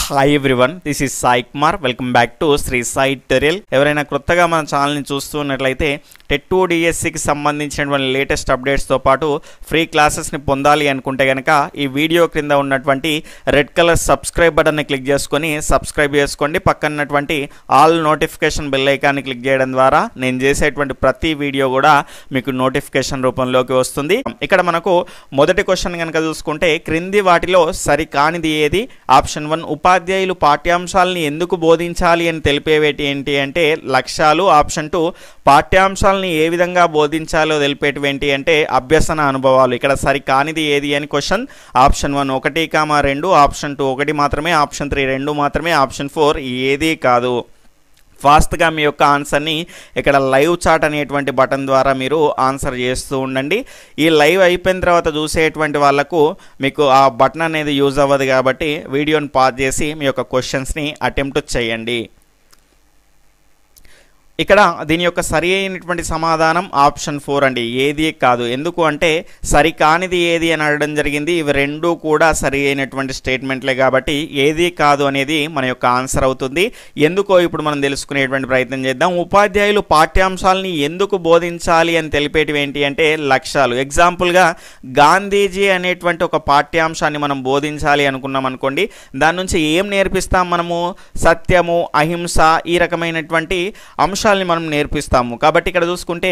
Hi everyone, this is Sai Kumar. Welcome back to Sri Sai tutorial. ఎవరైనా కొత్తగా మన ఛానల్ని చూస్తున్నట్లయితే టెట్ 2 డిఎస్సికి సంబంధించినటువంటి లేటెస్ట్ అప్డేట్స్తో పాటు ఫ్రీ క్లాసెస్ని పొందాలి అనుకుంటే కనుక ఈ వీడియో క్రింద ఉన్నటువంటి రెడ్ కలర్ సబ్స్క్రైబ్ బటన్ని క్లిక్ చేసుకొని సబ్స్క్రైబ్ చేసుకోండి. పక్కనటువంటి ఆల్ నోటిఫికేషన్ బెల్ ఐకాన్ని క్లిక్ చేయడం ద్వారా నేను చేసేటువంటి ప్రతి వీడియో కూడా మీకు నోటిఫికేషన్ రూపంలోకి వస్తుంది. ఇక్కడ మనకు మొదటి క్వశ్చన్ కనుక చూసుకుంటే, క్రింది వాటిలో సరికానిది ఏది? ఆప్షన్ 1, ఉపాధ్యాయులు పాఠ్యాంశాలని ఎందుకు బోధించాలి అని తెలిపేవేటి ఏంటి అంటే లక్ష్యాలు. ఆప్షన్ 2, పాఠ్యాంశాలని ఏ విధంగా బోధించాలో తెలిపేటివేంటి అంటే అభ్యసన అనుభవాలు. ఇక్కడ సరికానిది ఏది అని క్వశ్చన్. ఆప్షన్ 1 1, 2, ఆప్షన్ 2 1 మాత్రమే, ఆప్షన్ 3 2 మాత్రమే, ఆప్షన్ 4 ఏది కాదు. ఫాస్ట్గా మీ యొక్క ఆన్సర్ని ఇక్కడ లైవ్ చాట్ అనేటువంటి బటన్ ద్వారా మీరు ఆన్సర్ చేస్తూ ఉండండి. ఈ లైవ్ అయిపోయిన తర్వాత చూసేటువంటి వాళ్ళకు మీకు ఆ బటన్ అనేది యూజ్ అవ్వదు కాబట్టి వీడియోని పాజ్ చేసి మీ యొక్క క్వశ్చన్స్ని అటెంప్ట్ చేయండి. ఇక్కడ దీని యొక్క సరి అయినటువంటి సమాధానం ఆప్షన్ 4 అండి, ఏది కాదు. ఎందుకు అంటే సరికానిది ఏది అని అడగడం జరిగింది. ఇవి రెండు కూడా సరి అయినటువంటి స్టేట్మెంట్లే కాబట్టి ఏది కాదు అనేది మన యొక్క ఆన్సర్ అవుతుంది. ఎందుకో ఇప్పుడు మనం తెలుసుకునేటువంటి ప్రయత్నం చేద్దాం. ఉపాధ్యాయులు పాఠ్యాంశాలని ఎందుకు బోధించాలి అని తెలిపేటివి ఏంటి అంటే లక్ష్యాలు. ఎగ్జాంపుల్గా గాంధీజీ అనేటువంటి ఒక పాఠ్యాంశాన్ని మనం బోధించాలి అనుకున్నాం అనుకోండి, దాని నుంచి ఏం నేర్పిస్తాం మనము? సత్యము, అహింస, ఈ రకమైనటువంటి అంశాలని మనం నేర్పిస్తాము. కాబట్టి ఇక్కడ చూసుకుంటే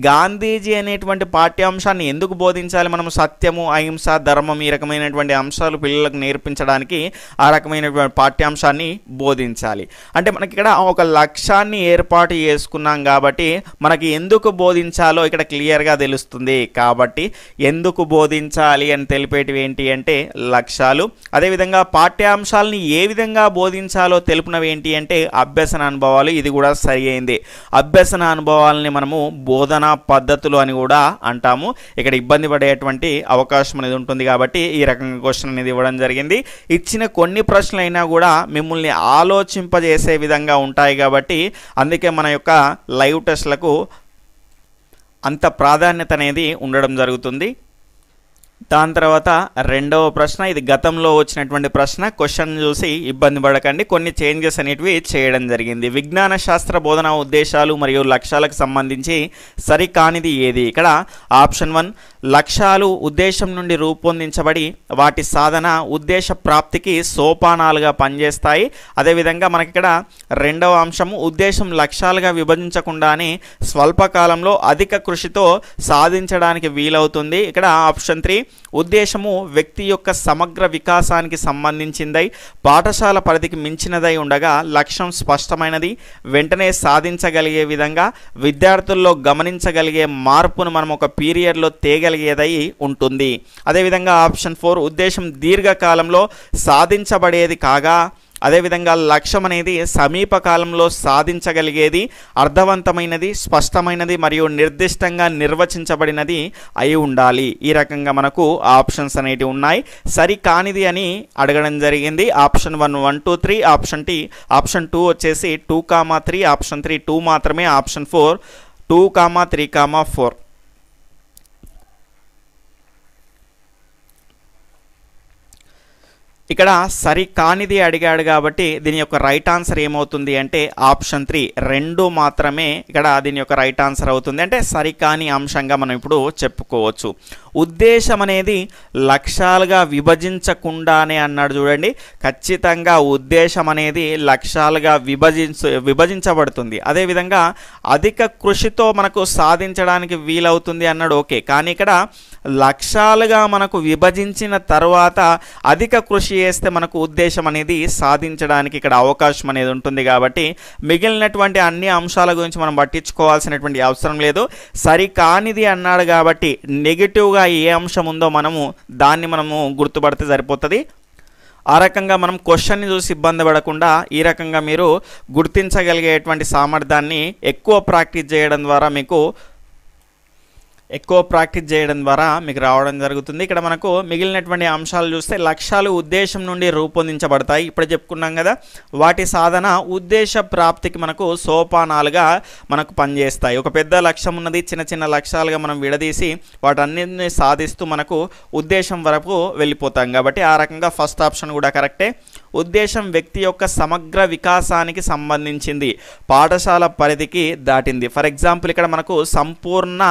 గాంధీజీ అనేటువంటి పాఠ్యాంశాన్ని ఎందుకు బోధించాలి మనము? సత్యము, అహింస, ధర్మం, ఈ రకమైనటువంటి అంశాలు పిల్లలకు నేర్పించడానికి ఆ రకమైనటువంటి పాఠ్యాంశాన్ని బోధించాలి. అంటే మనకి ఇక్కడ ఒక లక్ష్యాన్ని ఏర్పాటు చేసుకున్నాం కాబట్టి మనకి ఎందుకు బోధించాలో ఇక్కడ క్లియర్గా తెలుస్తుంది. కాబట్టి ఎందుకు బోధించాలి అని తెలిపేటివి ఏంటి అంటే లక్ష్యాలు. అదేవిధంగా పాఠ్యాంశాలని ఏ విధంగా బోధించాలో తెలుపునవి ఏంటి అంటే అభ్యసన అనుభవాలు. ఇది కూడా సరి అయింది. అభ్యసన అనుభవాలని మనము బోధనా పద్ధతులు అని కూడా అంటాము. ఇక్కడ ఇబ్బంది పడేటువంటి అవకాశం అనేది ఉంటుంది కాబట్టి ఈ రకంగా క్వశ్చన్ అనేది ఇవ్వడం జరిగింది. ఇచ్చిన కొన్ని ప్రశ్నలు అయినా కూడా మిమ్మల్ని ఆలోచింపజేసే విధంగా ఉంటాయి కాబట్టి అందుకే మన యొక్క లైవ్ టెస్ట్లకు అంత ప్రాధాన్యత అనేది ఉండడం జరుగుతుంది. దాని తర్వాత రెండవ ప్రశ్న, ఇది గతంలో వచ్చినటువంటి ప్రశ్న. క్వశ్చన్ చూసి ఇబ్బంది పడకండి, కొన్ని చేంజెస్ అనేటివి చేయడం జరిగింది. విజ్ఞాన శాస్త్ర బోధనా ఉద్దేశాలు మరియు లక్ష్యాలకు సంబంధించి సరికానిది ఏది? ఇక్కడ ఆప్షన్ 1, లక్ష్యాలు ఉద్దేశం నుండి రూపొందించబడి వాటి సాధన ఉద్దేశ ప్రాప్తికి సోపానాలుగా పనిచేస్తాయి. అదేవిధంగా మనకి ఇక్కడ రెండవ అంశము, ఉద్దేశం లక్ష్యాలుగా విభజించకుండానే స్వల్పకాలంలో అధిక కృషితో సాధించడానికి వీలవుతుంది. ఇక్కడ ఆప్షన్ 3, ఉద్దేశము వ్యక్తి యొక్క సమగ్ర వికాసానికి సంబంధించిందై పాఠశాల పరిధికి మించినదై ఉండగా లక్ష్యం స్పష్టమైనది, వెంటనే సాధించగలిగే విధంగా విద్యార్థుల్లో గమనించగలిగే మార్పును మనం ఒక పీరియడ్లో తేగలిగేదై ఉంటుంది. అదేవిధంగా ఆప్షన్ 4, ఉద్దేశం దీర్ఘకాలంలో సాధించబడేది కాగా అదేవిధంగా లక్ష్యం అనేది సమీప కాలంలో సాధించగలిగేది, అర్థవంతమైనది, స్పష్టమైనది మరియు నిర్దిష్టంగా నిర్వచించబడినది అయి ఉండాలి. ఈ రకంగా మనకు ఆప్షన్స్ అనేటివి ఉన్నాయి. సరికానిది అని అడగడం జరిగింది. ఆప్షన్ 1 1 2 3, ఆప్షన్ 2 వచ్చేసి 2, 3, ఆప్షన్ 3 2 మాత్రమే, ఆప్షన్ 4 2, 3, 4. ఇక్కడ సరికానిది అడిగాడు కాబట్టి దీని యొక్క రైట్ ఆన్సర్ ఏమవుతుంది అంటే ఆప్షన్ 3 2 మాత్రమే ఇక్కడ దీని యొక్క రైట్ ఆన్సర్ అవుతుంది. అంటే సరికాని అంశంగా మనం ఇప్పుడు చెప్పుకోవచ్చు. ఉద్దేశం అనేది లక్ష్యాలుగా విభజించకుండానే అన్నాడు చూడండి. ఖచ్చితంగా ఉద్దేశం అనేది లక్ష్యాలుగా విభజించబడుతుంది. అదేవిధంగా అధిక కృషితో మనకు సాధించడానికి వీలవుతుంది అన్నాడు. ఓకే, కానీ ఇక్కడ లక్ష్యాలుగా మనకు విభజించిన తర్వాత అధిక కృషి చేస్తే మనకు ఉద్దేశం అనేది సాధించడానికి ఇక్కడ అవకాశం అనేది ఉంటుంది. కాబట్టి మిగిలినటువంటి అన్ని అంశాల గురించి మనం పట్టించుకోవాల్సినటువంటి అవసరం లేదు. సరికానిది అన్నాడు కాబట్టి నెగిటివ్గా ఏ అంశం ఉందో దాన్ని మనము గుర్తుపడితే సరిపోతుంది. ఆ రకంగా మనం క్వశ్చన్ని చూసి ఇబ్బంది పడకుండా ఈ రకంగా మీరు గుర్తించగలిగేటువంటి సామర్థ్యాన్ని ఎక్కువ ప్రాక్టీస్ చేయడం ద్వారా మీకు రావడం జరుగుతుంది. ఇక్కడ మనకు మిగిలినటువంటి అంశాలు చూస్తే లక్ష్యాలు ఉద్దేశం నుండి రూపొందించబడతాయి. ఇప్పుడు చెప్పుకున్నాం కదా, వాటి సాధన ఉద్దేశ ప్రాప్తికి మనకు సోపానాలుగా మనకు పనిచేస్తాయి. ఒక పెద్ద లక్ష్యం ఉన్నది, చిన్న చిన్న లక్ష్యాలుగా మనం విడదీసి వాటన్నిటిని సాధిస్తూ మనకు ఉద్దేశం వరకు వెళ్ళిపోతాం. కాబట్టి ఆ రకంగా ఫస్ట్ ఆప్షన్ కూడా కరెక్టే. ఉద్దేశం వ్యక్తి యొక్క సమగ్ర వికాసానికి సంబంధించింది, పాఠశాల పరిధికి దాటింది. ఫర్ ఎగ్జాంపుల్ ఇక్కడ మనకు సంపూర్ణ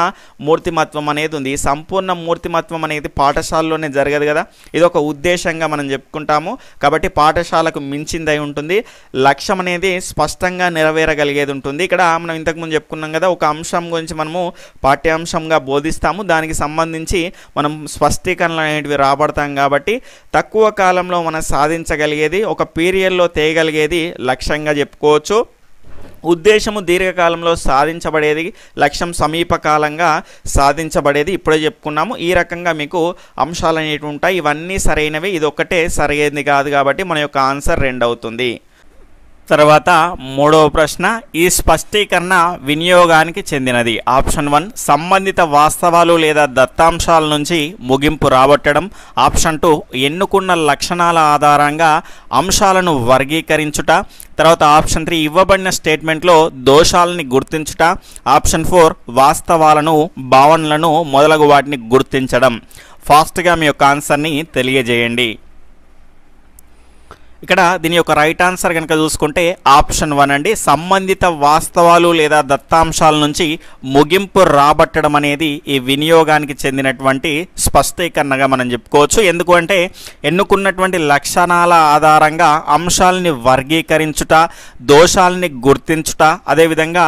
మూర్తిమత్వం అనేది ఉంది. ఈ సంపూర్ణ మూర్తిమత్వం అనేది పాఠశాలలోనే జరగదు కదా, ఇది ఒక ఉద్దేశంగా మనం చెప్పుకుంటాము. కాబట్టి పాఠశాలకు మించిందై ఉంటుంది. లక్ష్యం అనేది స్పష్టంగా నెరవేరగలిగేది ఉంటుంది. ఇక్కడ మనం ఇంతకుముందు చెప్పుకున్నాం కదా, ఒక అంశం గురించి మనము పాఠ్యాంశంగా బోధిస్తాము, దానికి సంబంధించి మనం స్పష్టీకరణలు అనేటివి రాబడతాం. కాబట్టి తక్కువ కాలంలో మనం సాధించగలిగేది, ఒక పీరియడ్లో తేయగలిగేది లక్ష్యంగా చెప్పుకోవచ్చు. ఉద్దేశము దీర్ఘకాలంలో సాధించబడేది, లక్ష్యం సమీపకాలంగా సాధించబడేది ఇప్పుడే చెప్పుకున్నాము. ఈ రకంగా మీకు అంశాలు అనేవి ఉంటాయి. ఇవన్నీ సరైనవి, ఇది ఒక్కటే సరైనది కాదు. కాబట్టి మన యొక్క ఆన్సర్ 2 అవుతుంది. తర్వాత మూడవ ప్రశ్న, ఈ స్పష్టీకరణ వినియోగానికి చెందినది. ఆప్షన్ 1 సంబంధిత వాస్తవాలు లేదా దత్తాంశాల నుంచి ముగింపు రాబట్టడం. ఆప్షన్ 2 ఎన్నుకున్న లక్షణాల ఆధారంగా అంశాలను వర్గీకరించుట. తర్వాత ఆప్షన్ 3 ఇవ్వబడిన స్టేట్మెంట్లో దోషాలని గుర్తించుట. ఆప్షన్ 4 వాస్తవాలను, భావనలను మొదలగు వాటిని గుర్తించడం. ఫాస్ట్గా మీ యొక్క ఆన్సర్ని తెలియజేయండి. ఇక్కడ దీని యొక్క రైట్ ఆన్సర్ కనుక చూసుకుంటే ఆప్షన్ 1 అండి. సంబంధిత వాస్తవాలు లేదా దత్తాంశాల నుంచి ముగింపు రాబట్టడం అనేది ఈ వినియోగానికి చెందినటువంటి స్పష్టీకరణగా మనం చెప్పుకోవచ్చు. ఎందుకు అంటే ఎన్నుకున్నటువంటి లక్షణాల ఆధారంగా అంశాలని వర్గీకరించుట, దోషాలని గుర్తించుట, అదేవిధంగా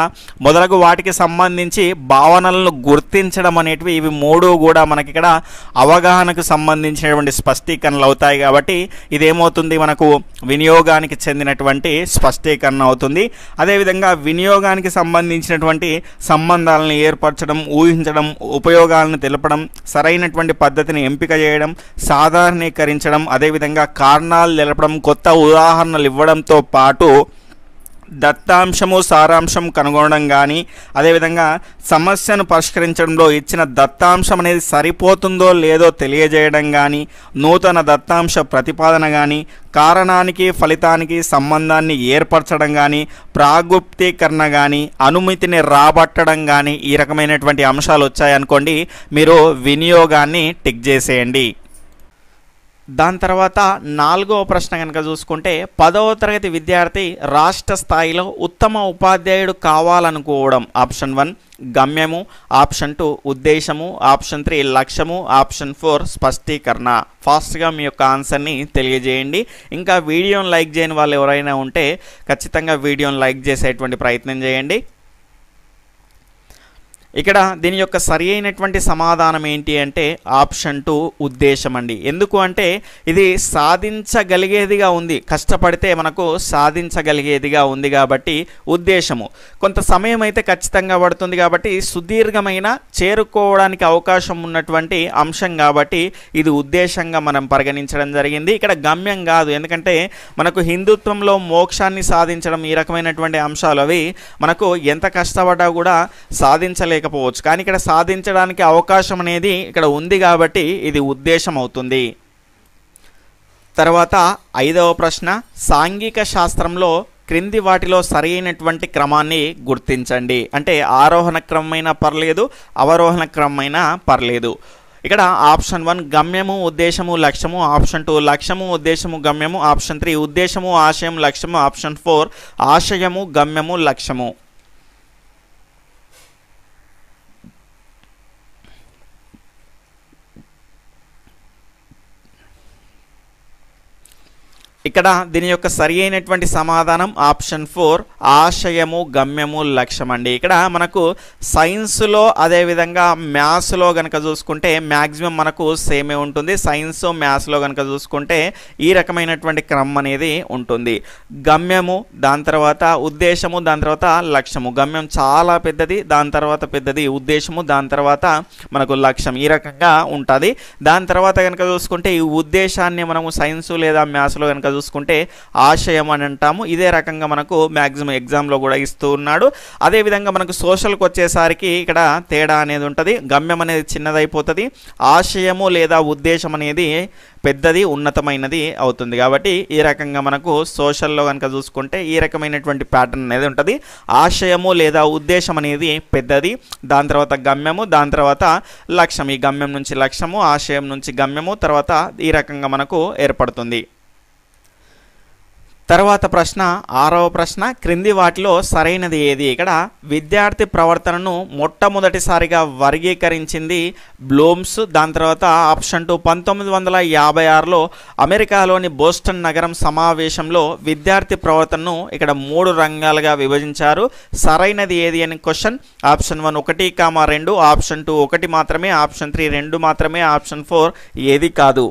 మొదలగు వాటికి సంబంధించి భావనలను గుర్తించడం అనేటివి, ఇవి 3 కూడా మనకి ఇక్కడ అవగాహనకు సంబంధించినటువంటి స్పష్టీకరణలు అవుతాయి. కాబట్టి ఇదేమవుతుంది, మనకు వినియోగానికి చెందినటువంటి స్పష్టీకరణ అవుతుంది. అదేవిధంగా వినియోగానికి సంబంధించినటువంటి సంబంధాలను ఏర్పరచడం, ఊహించడం, ఉపయోగాలను తెలపడం, సరైనటువంటి పద్ధతిని ఎంపిక చేయడం, సాధారణీకరించడం, అదేవిధంగా కారణాలు తెలపడం, కొత్త ఉదాహరణలు ఇవ్వడంతో పాటు దత్తాంశము సారాంశం కనుగొనడం కానీ, అదేవిధంగా సమస్యను పరిష్కరించడంలో ఇచ్చిన దత్తాంశం అనేది సరిపోతుందో లేదో తెలియజేయడం కానీ, నూతన దత్తాంశ ప్రతిపాదన కానీ, కారణానికి ఫలితానికి సంబంధాన్ని ఏర్పరచడం కానీ, ప్రాగుప్తీకరణ కానీ, అనుమతిని రాబట్టడం కానీ, ఈ రకమైనటువంటి అంశాలు వచ్చాయనుకోండి, మీరు వినియోగాన్ని టిక్ చేసేయండి. దాని తర్వాత 4వ ప్రశ్న కనుక చూసుకుంటే 10వ తరగతి విద్యార్థి రాష్ట్ర స్థాయిలో ఉత్తమ ఉపాధ్యాయుడు కావాలనుకోవడం. ఆప్షన్ 1 గమ్యము, ఆప్షన్ 2 ఉద్దేశము, ఆప్షన్ 3 లక్ష్యము, ఆప్షన్ 4 స్పష్టీకరణ. ఫాస్ట్గా మీ యొక్క ఆన్సర్ని తెలియజేయండి. ఇంకా వీడియోని లైక్ చేయని వాళ్ళు ఎవరైనా ఉంటే ఖచ్చితంగా వీడియోని లైక్ చేసేటువంటి ప్రయత్నం చేయండి. ఇక్కడ దీని యొక్క సరి అయినటువంటి సమాధానం ఏంటి అంటే ఆప్షన్ 2 ఉద్దేశం అండి. ఎందుకు అంటే ఇది సాధించగలిగేదిగా ఉంది, కష్టపడితే మనకు సాధించగలిగేదిగా ఉంది కాబట్టి ఉద్దేశము. కొంత సమయం అయితే ఖచ్చితంగా పడుతుంది కాబట్టి సుదీర్ఘమైన చేరుకోవడానికి అవకాశం ఉన్నటువంటి అంశం కాబట్టి ఇది ఉద్దేశంగా మనం పరిగణించడం జరిగింది. ఇక్కడ గమ్యం కాదు, ఎందుకంటే మనకు హిందుత్వంలో మోక్షాన్ని సాధించడం, ఈ రకమైనటువంటి అంశాలు అవి మనకు ఎంత కష్టపడ్డా కూడా సాధించలేకపోవచ్చు. కానీ ఇక్కడ సాధించడానికి అవకాశం అనేది ఇక్కడ ఉంది కాబట్టి ఇది ఉద్దేశం అవుతుంది. తర్వాత 5వ ప్రశ్న, సాంఘిక శాస్త్రంలో క్రింది వాటిలో సరైనటువంటి క్రమాన్ని గుర్తించండి. అంటే ఆరోహణ క్రమమైనా పర్లేదు, అవరోహణ క్రమమైనా పర్లేదు. ఇక్కడ ఆప్షన్ 1 గమ్యము, ఉద్దేశము, లక్ష్యము, ఆప్షన్ 2 లక్ష్యము, ఉద్దేశము, గమ్యము, ఆప్షన్ 3 ఉద్దేశము, ఆశయం, లక్ష్యము, ఆప్షన్ 4 ఆశయము, గమ్యము, లక్ష్యము. ఇక్కడ దీని యొక్క సరి అయినటువంటి సమాధానం ఆప్షన్ 4 ఆశయము, గమ్యము, లక్ష్యం అండి. ఇక్కడ మనకు సైన్స్లో అదేవిధంగా మ్యాథ్స్లో కనుక చూసుకుంటే మ్యాక్సిమం మనకు సేమే ఉంటుంది. సైన్స్ మ్యాథ్స్లో కనుక చూసుకుంటే ఈ రకమైనటువంటి క్రమం అనేది ఉంటుంది. గమ్యము, దాని తర్వాత ఉద్దేశము, దాని తర్వాత లక్ష్యము. గమ్యం చాలా పెద్దది, దాని తర్వాత పెద్దది ఉద్దేశము, దాని తర్వాత మనకు లక్ష్యం, ఈ రకంగా ఉంటుంది. దాని తర్వాత కనుక చూసుకుంటే ఈ ఉద్దేశాన్ని మనము సైన్స్ లేదా మ్యాథ్స్లో కనుక చూసుకుంటే ఆశయం అని అంటాము. ఇదే రకంగా మనకు మ్యాక్సిమం ఎగ్జామ్లో కూడా ఇస్తూ ఉన్నాడు. అదేవిధంగా మనకు సోషల్కి వచ్చేసరికి ఇక్కడ తేడా అనేది ఉంటుంది. గమ్యం అనేది చిన్నదైపోతుంది, ఆశయము లేదా ఉద్దేశం అనేది పెద్దది, ఉన్నతమైనది అవుతుంది. కాబట్టి ఈ రకంగా మనకు సోషల్లో కనుక చూసుకుంటే ఈ రకమైనటువంటి ప్యాటర్న్ అనేది ఉంటుంది. ఆశయము లేదా ఉద్దేశం అనేది పెద్దది, దాని తర్వాత గమ్యము, దాని తర్వాత లక్ష్యం. ఈ గమ్యం నుంచి లక్ష్యము, ఆశయం నుంచి గమ్యము, తర్వాత ఈ రకంగా మనకు ఏర్పడుతుంది. తర్వాత ప్రశ్న 6వ ప్రశ్న, క్రింది వాటిలో సరైనది ఏది? ఇక్కడ విద్యార్థి ప్రవర్తనను మొట్టమొదటిసారిగా వర్గీకరించింది బ్లూమ్స్. దాని తర్వాత ఆప్షన్ 2 1956లో అమెరికాలోని బోస్టన్ నగరం సమావేశంలో విద్యార్థి ప్రవర్తనను ఇక్కడ 3 రంగాలుగా విభజించారు. సరైనది ఏది అని క్వశ్చన్. ఆప్షన్ 1 1, 2, ఆప్షన్ 2 1 మాత్రమే, ఆప్షన్ 3 2 మాత్రమే, ఆప్షన్ 4 ఏది కాదు.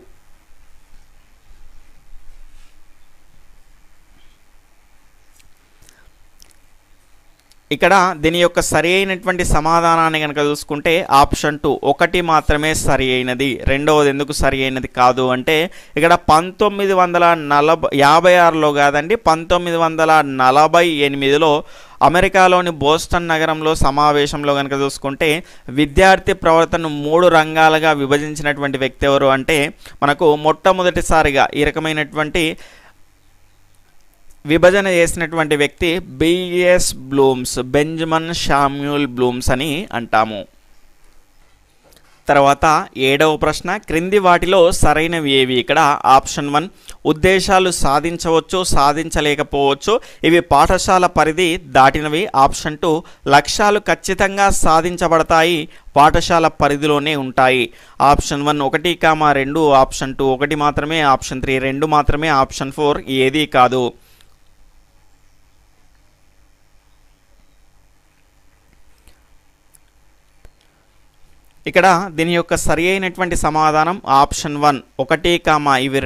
ఇక్కడ దీని యొక్క సరి అయినటువంటి సమాధానాన్ని కనుక చూసుకుంటే ఆప్షన్ 2 1 మాత్రమే సరి అయినది. రెండవది ఎందుకు సరి అయినది కాదు అంటే ఇక్కడ 1956లో కాదండి, 1948లో అమెరికాలోని బోస్టన్ నగరంలో సమావేశంలో కనుక చూసుకుంటే విద్యార్థి ప్రవర్తనను 3 రంగాలుగా విభజించినటువంటి వ్యక్తి ఎవరు అంటే మనకు మొట్టమొదటిసారిగా ఈ రకమైనటువంటి విభజన చేసినటువంటి వ్యక్తి BS Blooms, Benjamin Samuel Blooms అని అంటాము. తర్వాత 7వ ప్రశ్న, క్రింది వాటిలో సరైనవి ఏవి? ఇక్కడ ఆప్షన్ 1 ఉద్దేశాలు సాధించవచ్చు, సాధించలేకపోవచ్చు, ఇవి పాఠశాల పరిధి దాటినవి. ఆప్షన్ 2 లక్ష్యాలు ఖచ్చితంగా సాధించబడతాయి, పాఠశాల పరిధిలోనే ఉంటాయి. ఆప్షన్ 1 1, 2, ఆప్షన్ 2 1 మాత్రమే, ఆప్షన్ 3 2 మాత్రమే, ఆప్షన్ 4 ఏదీ కాదు. ఇక్కడ దీని యొక్క సరి అయినటువంటి సమాధానం ఆప్షన్ 1 1, ఇవి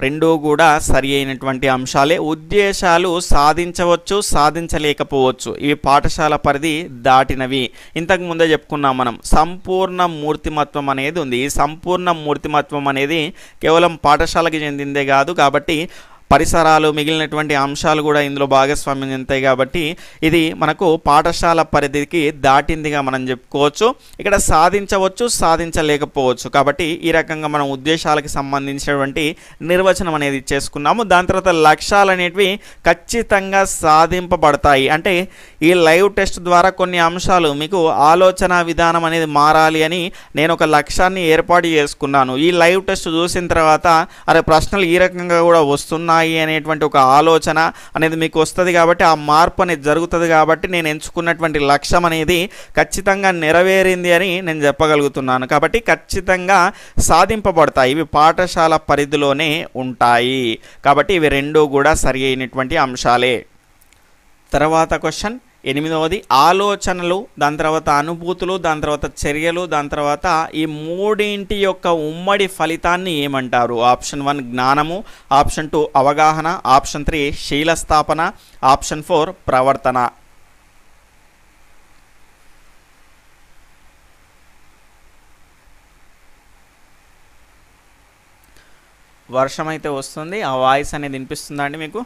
రెండు కూడా సరి అయినటువంటి అంశాలే. ఉద్దేశాలు సాధించవచ్చు, సాధించలేకపోవచ్చు, ఇవి పాఠశాల పరిధి దాటినవి. ఇంతకు ముందే చెప్పుకున్నాం మనం, సంపూర్ణ మూర్తిమత్వం అనేది ఉంది. ఈ సంపూర్ణ మూర్తిమత్వం అనేది కేవలం పాఠశాలకు చెందిందే కాదు కాబట్టి పరిసరాలు మిగిలినటువంటి అంశాలు కూడా ఇందులో భాగస్వామ్యం చెందుతాయి కాబట్టి ఇది మనకు పాఠశాల పరిధికి దాటిందిగా మనం చెప్పుకోవచ్చు. ఇక్కడ సాధించవచ్చు, సాధించలేకపోవచ్చు కాబట్టి ఈ రకంగా మనం ఉద్దేశాలకు సంబంధించినటువంటి నిర్వచనం అనేది చేసుకున్నాము. దాని తర్వాత లక్ష్యాలు అనేటివి ఖచ్చితంగా సాధింపబడతాయి. అంటే ఈ లైవ్ టెస్ట్ ద్వారా కొన్ని అంశాలు మీకు ఆలోచన విధానం అనేది మారాలి అని నేను ఒక లక్ష్యాన్ని ఏర్పాటు చేసుకున్నాను. ఈ లైవ్ టెస్ట్ చూసిన తర్వాత అరే ప్రశ్నలు ఈ రకంగా కూడా వస్తున్నాయి అనేటువంటి ఒక ఆలోచన అనేది మీకు వస్తుంది కాబట్టి ఆ మార్పు అనేది జరుగుతుంది కాబట్టి నేను ఎంచుకున్నటువంటి లక్ష్యం అనేది ఖచ్చితంగా నెరవేరింది అని నేను చెప్పగలుగుతున్నాను. కాబట్టి ఖచ్చితంగా సాధింపబడతాయి, ఇవి పాఠశాల పరిధిలోనే ఉంటాయి కాబట్టి ఇవి రెండు కూడా సరి అయినటువంటి అంశాలే. తర్వాత క్వశ్చన్ 8వది, ఆలోచనలు, దాని తర్వాత అనుభూతులు, దాని తర్వాత చర్యలు, దాని తర్వాత ఈ మూడింటి యొక్క ఉమ్మడి ఫలితాన్ని ఏమంటారు? ఆప్షన్ 1 జ్ఞానము, ఆప్షన్ 2 అవగాహన, ఆప్షన్ 3 శీలస్థాపన, ఆప్షన్ 4 ప్రవర్తన. వర్షం అయితే వస్తుంది, ఆ వాయిస్ అనేది వినిపిస్తుందా అండి మీకు?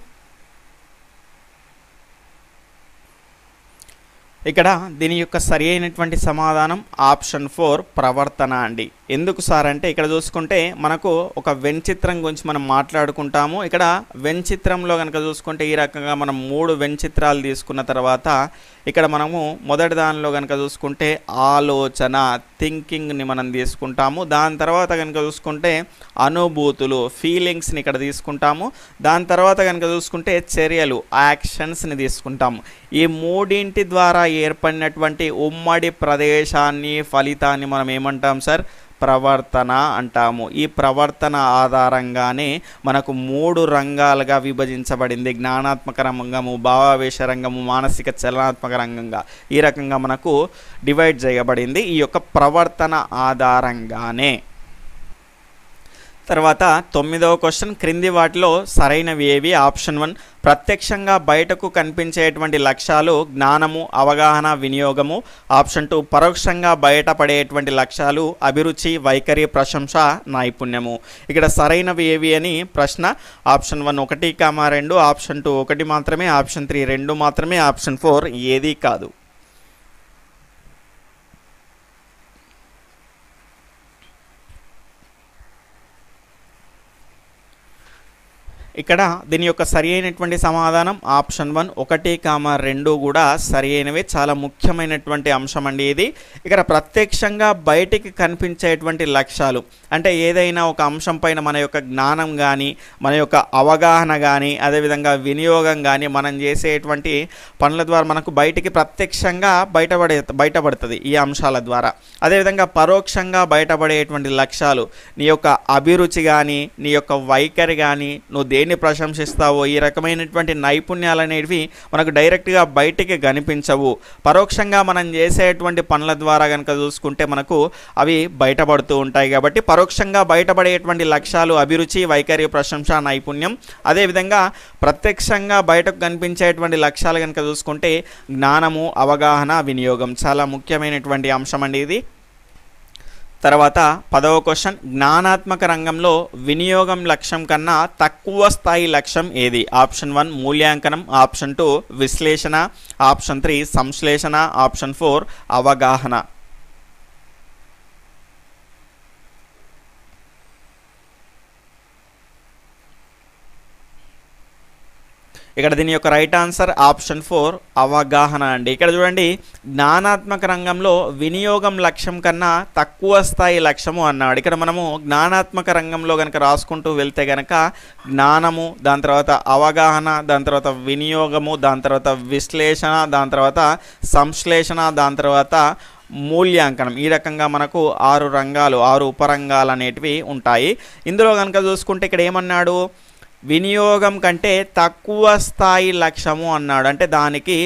ఇక్కడ దీని యొక్క సరి అయినటువంటి సమాధానం ఆప్షన్ 4 ప్రవర్తన అండి. ఎందుకు సార్ అంటే ఇక్కడ చూసుకుంటే మనకు ఒక వెన్ చిత్రం గురించి మనం మాట్లాడుకుంటాము. ఇక్కడ వెన్ చిత్రంలో కనుక చూసుకుంటే ఈ రకంగా మనం 3 వెన్ చిత్రాలు తీసుకున్న తర్వాత ఇక్కడ మనము మొదటి దానిలో కనుక చూసుకుంటే ఆలోచన, థింకింగ్ని మనం తీసుకుంటాము. దాని తర్వాత కనుక చూసుకుంటే అనుభూతులు, ఫీలింగ్స్ని ఇక్కడ తీసుకుంటాము. దాని తర్వాత కనుక చూసుకుంటే చర్యలు, యాక్షన్స్ని తీసుకుంటాము. ఈ మూడింటి ద్వారా ఏర్పడినటువంటి ఉమ్మడి ప్రదేశాన్ని, ఫలితాన్ని మనం ఏమంటాం సార్? ప్రవర్తన అంటాము. ఈ ప్రవర్తన ఆధారంగానే మనకు 3 రంగాలుగా విభజించబడింది. జ్ఞానాత్మక రంగము, భావావేశ రంగము, మానసిక చలనాత్మక రంగంగా ఈ రకంగా మనకు డివైడ్ చేయబడింది ఈ యొక్క ప్రవర్తన ఆధారంగానే. తర్వాత 9వ క్వశ్చన్, క్రింది వాటిలో సరైనవి ఏవి? ఆప్షన్ 1 ప్రత్యక్షంగా బయటకు కనిపించేటువంటి లక్ష్యాలు జ్ఞానము, అవగాహన, వినియోగము. ఆప్షన్ 2 పరోక్షంగా బయటపడేటువంటి లక్ష్యాలు అభిరుచి, వైఖరి, ప్రశంస, నైపుణ్యము. ఇక్కడ సరైనవి ఏవి అని ప్రశ్న. ఆప్షన్ 1 1, 2, ఆప్షన్ 2 1 మాత్రమే, ఆప్షన్ 3 2 మాత్రమే, ఆప్షన్ 4 ఏదీ కాదు. ఇక్కడ దీని యొక్క సరి అయినటువంటి సమాధానం ఆప్షన్ 1 1, 2 కూడా సరి అయినవి. చాలా ముఖ్యమైనటువంటి అంశం అండి ఇది. ఇక్కడ ప్రత్యక్షంగా బయటికి కనిపించేటువంటి లక్ష్యాలు అంటే ఏదైనా ఒక అంశం పైన మన యొక్క జ్ఞానం కానీ మన యొక్క అవగాహన కానీ అదేవిధంగా వినియోగం కానీ మనం చేసేటువంటి పనుల ద్వారా మనకు బయటికి ప్రత్యక్షంగా బయటపడుతుంది ఈ అంశాల ద్వారా. అదేవిధంగా పరోక్షంగా బయటపడేటువంటి లక్ష్యాలు నీ యొక్క అభిరుచి కానీ నీ యొక్క వైఖరి కానీ నువ్వు దేన్ని ప్రశంసిస్తావో ఈ రకమైనటువంటి నైపుణ్యాలు అనేవి మనకు డైరెక్ట్గా బయటికి కనిపించవు. పరోక్షంగా మనం చేసేటువంటి పనుల ద్వారా కనుక చూసుకుంటే మనకు అవి బయటపడుతూ ఉంటాయి. కాబట్టి పరోక్షంగా బయటపడేటువంటి లక్ష్యాలు అభిరుచి, వైఖరి, ప్రశంస, నైపుణ్యం. అదేవిధంగా ప్రత్యక్షంగా బయటకు కనిపించేటువంటి లక్ష్యాలు కనుక చూసుకుంటే జ్ఞానము, అవగాహన, వినియోగం. చాలా ముఖ్యమైనటువంటి అంశం అండి ఇది. తర్వాత 10వ క్వశ్చన్, జ్ఞానాత్మక రంగంలో వినియోగం లక్ష్యం కన్నా తక్కువ స్థాయి లక్ష్యం ఏది? ఆప్షన్ 1 మూల్యాంకనం, ఆప్షన్ 2 విశ్లేషణ, ఆప్షన్ 3 సంశ్లేషణ, ఆప్షన్ 4 అవగాహన. ఇక్కడ దీని యొక్క రైట్ ఆన్సర్ ఆప్షన్ 4 అవగాహన అండి. ఇక్కడ చూడండి, జ్ఞానాత్మక రంగంలో వినియోగం లక్ష్యం కన్నా తక్కువ స్థాయి లక్ష్యము అన్నాడు. ఇక్కడ మనము జ్ఞానాత్మక రంగంలో కనుక రాసుకుంటూ వెళ్తే కనుక జ్ఞానము, దాని తర్వాత అవగాహన, దాని తర్వాత వినియోగము, దాని తర్వాత విశ్లేషణ, దాని తర్వాత సంశ్లేషణ, దాని తర్వాత మూల్యాంకనం. ఈ రకంగా మనకు 6 రంగాలు 6 ఉపరంగాలు అనేటివి ఉంటాయి. ఇందులో కనుక చూసుకుంటే ఇక్కడ ఏమన్నాడు, వినియోగం కంటే తక్కువ స్థాయి లక్ష్యము అన్నాడు. అంటే దానికి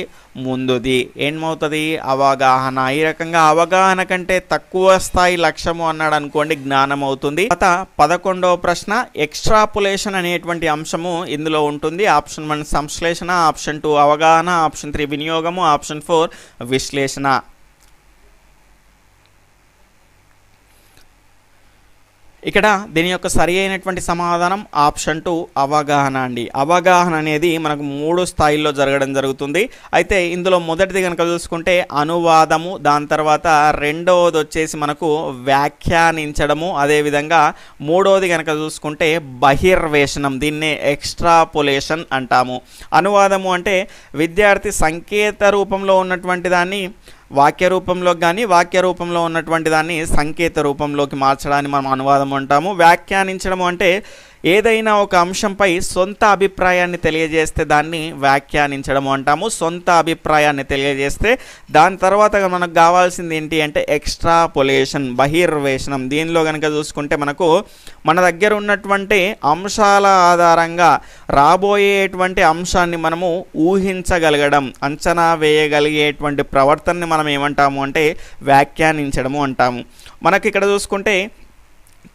ముందుది ఏమవుతుంది, అవగాహన. ఈ రకంగా అవగాహన కంటే తక్కువ స్థాయి లక్ష్యము అన్నాడు అనుకోండి, జ్ఞానం అవుతుంది. తర్వాత 11వ ప్రశ్న, ఎక్స్ట్రాపులేషన్ అనేటువంటి అంశము ఇందులో ఉంటుంది. ఆప్షన్ 1 సంశ్లేషణ, ఆప్షన్ 2 అవగాహన, ఆప్షన్ 3 వినియోగము, ఆప్షన్ 4 విశ్లేషణ. ఇక్కడ దీని యొక్క సరి అయినటువంటి సమాధానం ఆప్షన్ 2 అవగాహన అండి. అవగాహన అనేది మనకు 3 స్థాయిల్లో జరగడం జరుగుతుంది. అయితే ఇందులో మొదటిది కనుక చూసుకుంటే అనువాదము, దాని తర్వాత రెండవది వచ్చేసి మనకు వ్యాఖ్యానించడము, అదేవిధంగా మూడవది కనుక చూసుకుంటే బహిర్వేషణం. దీన్నే ఎక్స్ట్రాపులేషన్ అంటాము. అనువాదము అంటే విద్యార్థి సంకేత రూపంలో ఉన్నటువంటి దాన్ని వాక్య రూపంలోకి కానీ వాక్య రూపంలో ఉన్నటువంటి దాన్ని సంకేత రూపంలోకి మార్చడాన్ని మనం అనువాదం అంటాము. వ్యాఖ్యానించడం అంటే ఏదైనా ఒక అంశంపై సొంత అభిప్రాయాన్ని తెలియజేస్తే దాన్ని వ్యాఖ్యానించడం అంటాము. సొంత అభిప్రాయాన్ని తెలియజేస్తే దాని తర్వాత మనకు కావాల్సింది ఏంటి అంటే ఎక్స్ట్రాపులేషన్, బహిర్వేషణం. దీనిలో కనుక చూసుకుంటే మనకు మన దగ్గర ఉన్నటువంటి అంశాల ఆధారంగా రాబోయేటువంటి అంశాన్ని మనము ఊహించగలగడం, అంచనా వేయగలిగేటువంటి ప్రవర్తనని మనం ఏమంటాము అంటే వ్యాఖ్యానించడము అంటాము. మనకి ఇక్కడ చూసుకుంటే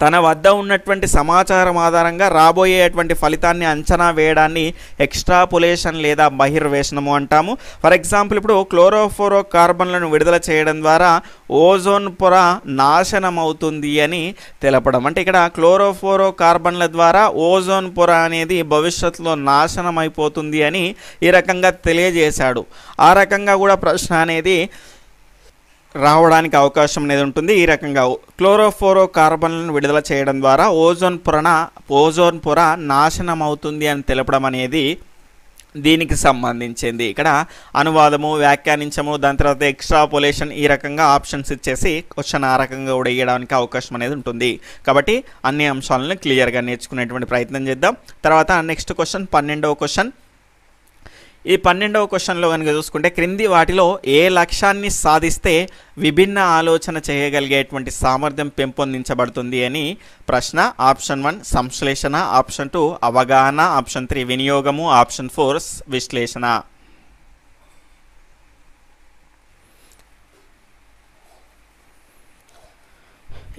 తన వద్ద ఉన్నటువంటి సమాచారం ఆధారంగా రాబోయేటువంటి ఫలితాన్ని అంచనా వేయడాన్ని ఎక్స్ట్రాపులేషన్ లేదా బహిర్వేషణము అంటాము. ఫర్ ఎగ్జాంపుల్ ఇప్పుడు క్లోరోఫ్లోరో కార్బన్లను విడుదల చేయడం ద్వారా ఓజోన్ పొర నాశనం అవుతుంది అని తెలపడం. అంటే ఇక్కడ క్లోరోఫ్లోరో కార్బన్ల ద్వారా ఓజోన్ పొర అనేది భవిష్యత్తులో నాశనం అయిపోతుంది అని ఈ రకంగా తెలియజేశాడు. ఆ రకంగా కూడా ప్రశ్న అనేది రావడానికి అవకాశం అనేది ఉంటుంది. ఈ రకంగా క్లోరోఫ్లోరో కార్బన్లను విడుదల చేయడం ద్వారా ఓజోన్ పొర నాశనం అవుతుంది అని తెలపడం అనేది దీనికి సంబంధించింది. ఇక్కడ అనువాదము, వ్యాఖ్యానించము, దాని తర్వాత ఎక్స్ట్రాపులేషన్, ఈ రకంగా ఆప్షన్స్ ఇచ్చేసి క్వశ్చన్ ఆ రకంగా కూడా వేయడానికి అవకాశం అనేది ఉంటుంది. కాబట్టి అన్ని అంశాలను క్లియర్గా నేర్చుకునేటువంటి ప్రయత్నం చేద్దాం. తర్వాత నెక్స్ట్ క్వశ్చన్ 12వ క్వశ్చన్. ఈ 12వ క్వశ్చన్లో కనుక చూసుకుంటే క్రింది వాటిలో ఏ లక్ష్యాన్ని సాధిస్తే విభిన్న ఆలోచన చేయగలిగేటువంటి సామర్థ్యం పెంపొందించబడుతుంది అని ప్రశ్న. ఆప్షన్ 1 సంశ్లేషణ, ఆప్షన్ 2 అవగాహన, ఆప్షన్ 3 వినియోగము, ఆప్షన్ 4 విశ్లేషణ.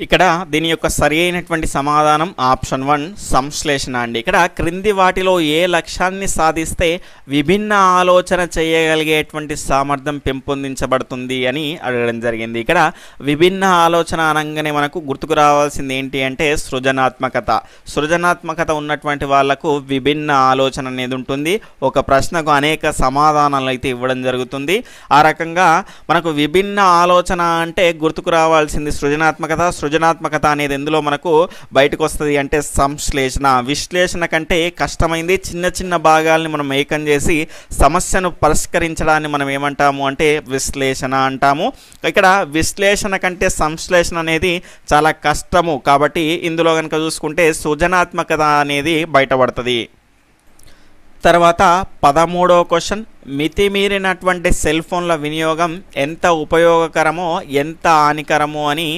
ఇక్కడ దీని యొక్క సరి అయినటువంటి సమాధానం ఆప్షన్ 1 సంశ్లేషణ అండి. ఇక్కడ క్రింది వాటిలో ఏ లక్ష్యాన్ని సాధిస్తే విభిన్న ఆలోచన చేయగలిగేటువంటి సామర్థ్యం పెంపొందించబడుతుంది అని అడగడం జరిగింది. ఇక్కడ విభిన్న ఆలోచన అనగానే మనకు గుర్తుకు రావాల్సింది ఏంటి అంటే సృజనాత్మకత. సృజనాత్మకత ఉన్నటువంటి వాళ్లకు విభిన్న ఆలోచన అనేది ఉంటుంది. ఒక ప్రశ్నకు అనేక సమాధానాలు అయితే ఇవ్వడం జరుగుతుంది. ఆ రకంగా మనకు విభిన్న ఆలోచన అంటే గుర్తుకు రావాల్సింది సృజనాత్మకత. సృజనాత్మకత అనేది ఎందులో మనకు బయటకు వస్తుంది అంటే సంశ్లేషణ. విశ్లేషణ కంటే కష్టమైంది, చిన్న చిన్న భాగాల్ని మనం ఏకం చేసి సమస్యను పరిష్కరించడాన్ని మనం ఏమంటాము అంటే విశ్లేషణ అంటాము. ఇక్కడ విశ్లేషణ కంటే సంశ్లేషణ అనేది చాలా కష్టము కాబట్టి ఇందులో కనుక చూసుకుంటే సృజనాత్మకత అనేది బయటపడుతుంది. తర్వాత 13వ క్వశ్చన్, మితిమీరినటువంటి సెల్ ఫోన్ల వినియోగం ఎంత ఉపయోగకరమో ఎంత హానికరమో అని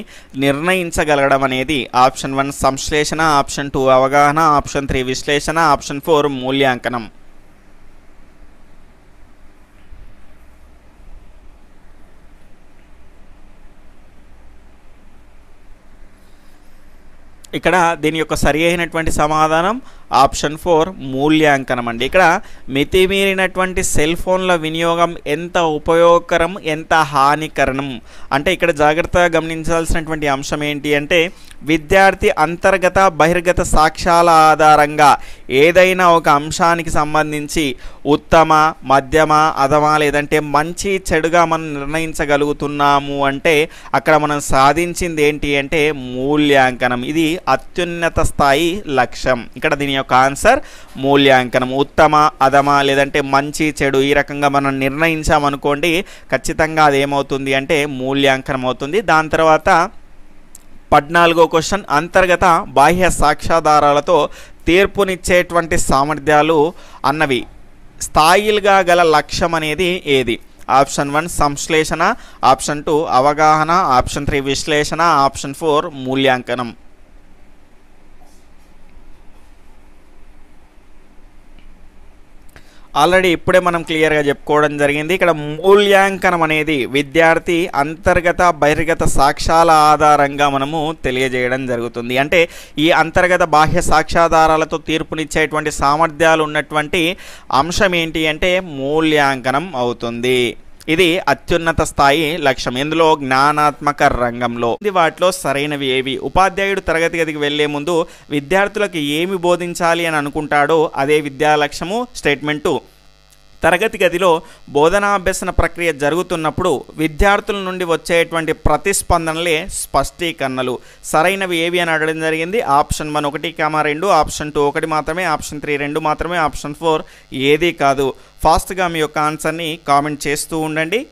నిర్ణయించగలగడం అనేది. ఆప్షన్ 1 సంశ్లేషణ, ఆప్షన్ 2 అవగాహన, ఆప్షన్ 3 విశ్లేషణ, ఆప్షన్ 4 మూల్యాంకనం. ఇక్కడ దీని యొక్క సరి అయినటువంటి సమాధానం ఆప్షన్ 4 మూల్యాంకనం అండి. ఇక్కడ మితిమీరినటువంటి సెల్ ఫోన్ల వినియోగం ఎంత ఉపయోగకరం ఎంత హానికరం అంటే ఇక్కడ జాగ్రత్తగా గమనించాల్సినటువంటి అంశం ఏంటి అంటే విద్యార్థి అంతర్గత బహిర్గత సాక్ష్యాల ఆధారంగా ఏదైనా ఒక అంశానికి సంబంధించి ఉత్తమ, మధ్యమ, అధమ లేదంటే మంచి చెడుగా మనం నిర్ణయించగలుగుతున్నాము అంటే అక్కడ మనం సాధించింది ఏంటి అంటే మూల్యాంకనం. ఇది అత్యున్నత స్థాయి లక్ష్యం. ఇక్కడ దీని యొక్క ఆన్సర్ మూల్యాంకనం. ఉత్తమ, అధమ లేదంటే మంచి చెడు ఈ రకంగా మనం నిర్ణయించామనుకోండి ఖచ్చితంగా అది ఏమవుతుంది అంటే మూల్యాంకనం అవుతుంది. దాని తర్వాత 14వ క్వశ్చన్, అంతర్గత బాహ్య సాక్ష్యాధారాలతో తీర్పునిచ్చేటువంటి సామర్థ్యాలు అన్నవి స్థాయిలుగా గల లక్ష్యం అనేది ఏది? ఆప్షన్ 1 సంశ్లేషణ, ఆప్షన్ 2 అవగాహన, ఆప్షన్ 3 విశ్లేషణ, ఆప్షన్ 4 మూల్యాంకనం. ఆల్రెడీ ఇప్పుడే మనం క్లియర్గా చెప్పుకోవడం జరిగింది. ఇక్కడ మూల్యాంకనం అనేది విద్యార్థి అంతర్గత బహిర్గత సాక్ష్యాల ఆధారంగా మనము తెలియజేయడం జరుగుతుంది. అంటే ఈ అంతర్గత బాహ్య సాక్ష్యాధారాలతో తీర్పునిచ్చేటువంటి సామర్థ్యాలు ఉన్నటువంటి అంశం ఏంటి అంటే మూల్యాంకనం అవుతుంది. ఇది అత్యున్నత స్థాయి లక్ష్యం. ఇందులో జ్ఞానాత్మక రంగంలో వాటిలో సరైనవి ఏవి? ఉపాధ్యాయుడు తరగతి గదికి వెళ్లే ముందు విద్యార్థులకు ఏమి బోధించాలి అని అనుకుంటాడో అదే విద్యా లక్ష్యము. స్టేట్మెంట్ 2, తరగతి గదిలో బోధనాభ్యసన ప్రక్రియ జరుగుతున్నప్పుడు విద్యార్థుల నుండి వచ్చేటువంటి ప్రతిస్పందనలే స్పష్టీకరణలు. సరైనవి ఏవి అని అడగడం జరిగింది. ఆప్షన్ 1 1, 2, ఆప్షన్ 2 1 మాత్రమే, ఆప్షన్ 3 2 మాత్రమే, ఆప్షన్ 4 ఏది కాదు. ఫాస్ట్గా మీ యొక్క ఆన్సర్ని కామెంట్ చేస్తూ ఉండండి.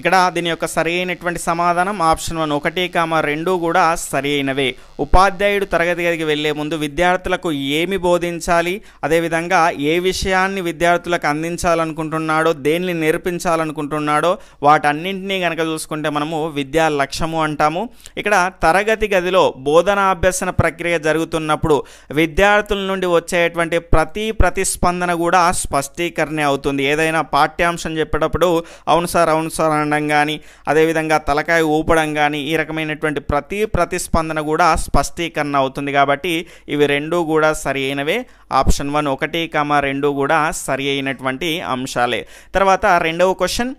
ఇక్కడ దీని యొక్క సరి అయినటువంటి సమాధానం ఆప్షన్ 1 1, 2 కూడా సరి అయినవే. ఉపాధ్యాయుడు తరగతి గదికి వెళ్లే ముందు విద్యార్థులకు ఏమి బోధించాలి, అదేవిధంగా ఏ విషయాన్ని విద్యార్థులకు అందించాలనుకుంటున్నాడో, దేన్ని నేర్పించాలనుకుంటున్నాడో వాటన్నింటినీ కనుక చూసుకుంటే మనము విద్యా లక్ష్యము అంటాము. ఇక్కడ తరగతి గదిలో బోధనాభ్యసన ప్రక్రియ జరుగుతున్నప్పుడు విద్యార్థుల నుండి వచ్చేటువంటి ప్రతిస్పందన కూడా స్పష్టీకరణ అవుతుంది. ఏదైనా పాఠ్యాంశం చెప్పేటప్పుడు అవును సార్ అనడం కానీ, అదేవిధంగా తలకాయ ఊపడం కానీ ఈ రకమైనటువంటి ప్రతిస్పందన కూడా స్పష్టీకరణ అవుతుంది. కాబట్టి ఇవి రెండు కూడా సరి అయినవే. ఆప్షన్ 1 1, 2 కూడా సరి అయినటువంటి అంశాలే. తర్వాత 2వ క్వశ్చన్,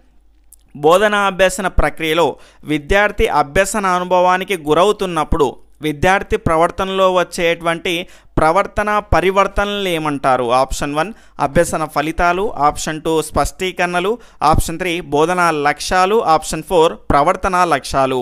బోధనా అభ్యసన ప్రక్రియలో విద్యార్థి అభ్యసన అనుభవానికి గురవుతున్నప్పుడు విద్యార్థి ప్రవర్తనలో వచ్చేటువంటి ప్రవర్తన పరివర్తనలు ఏమంటారు? ఆప్షన్ 1 అభ్యసన ఫలితాలు, ఆప్షన్ 2 స్పష్టీకరణలు, ఆప్షన్ 3 బోధనా లక్ష్యాలు, ఆప్షన్ 4 ప్రవర్తనా లక్ష్యాలు.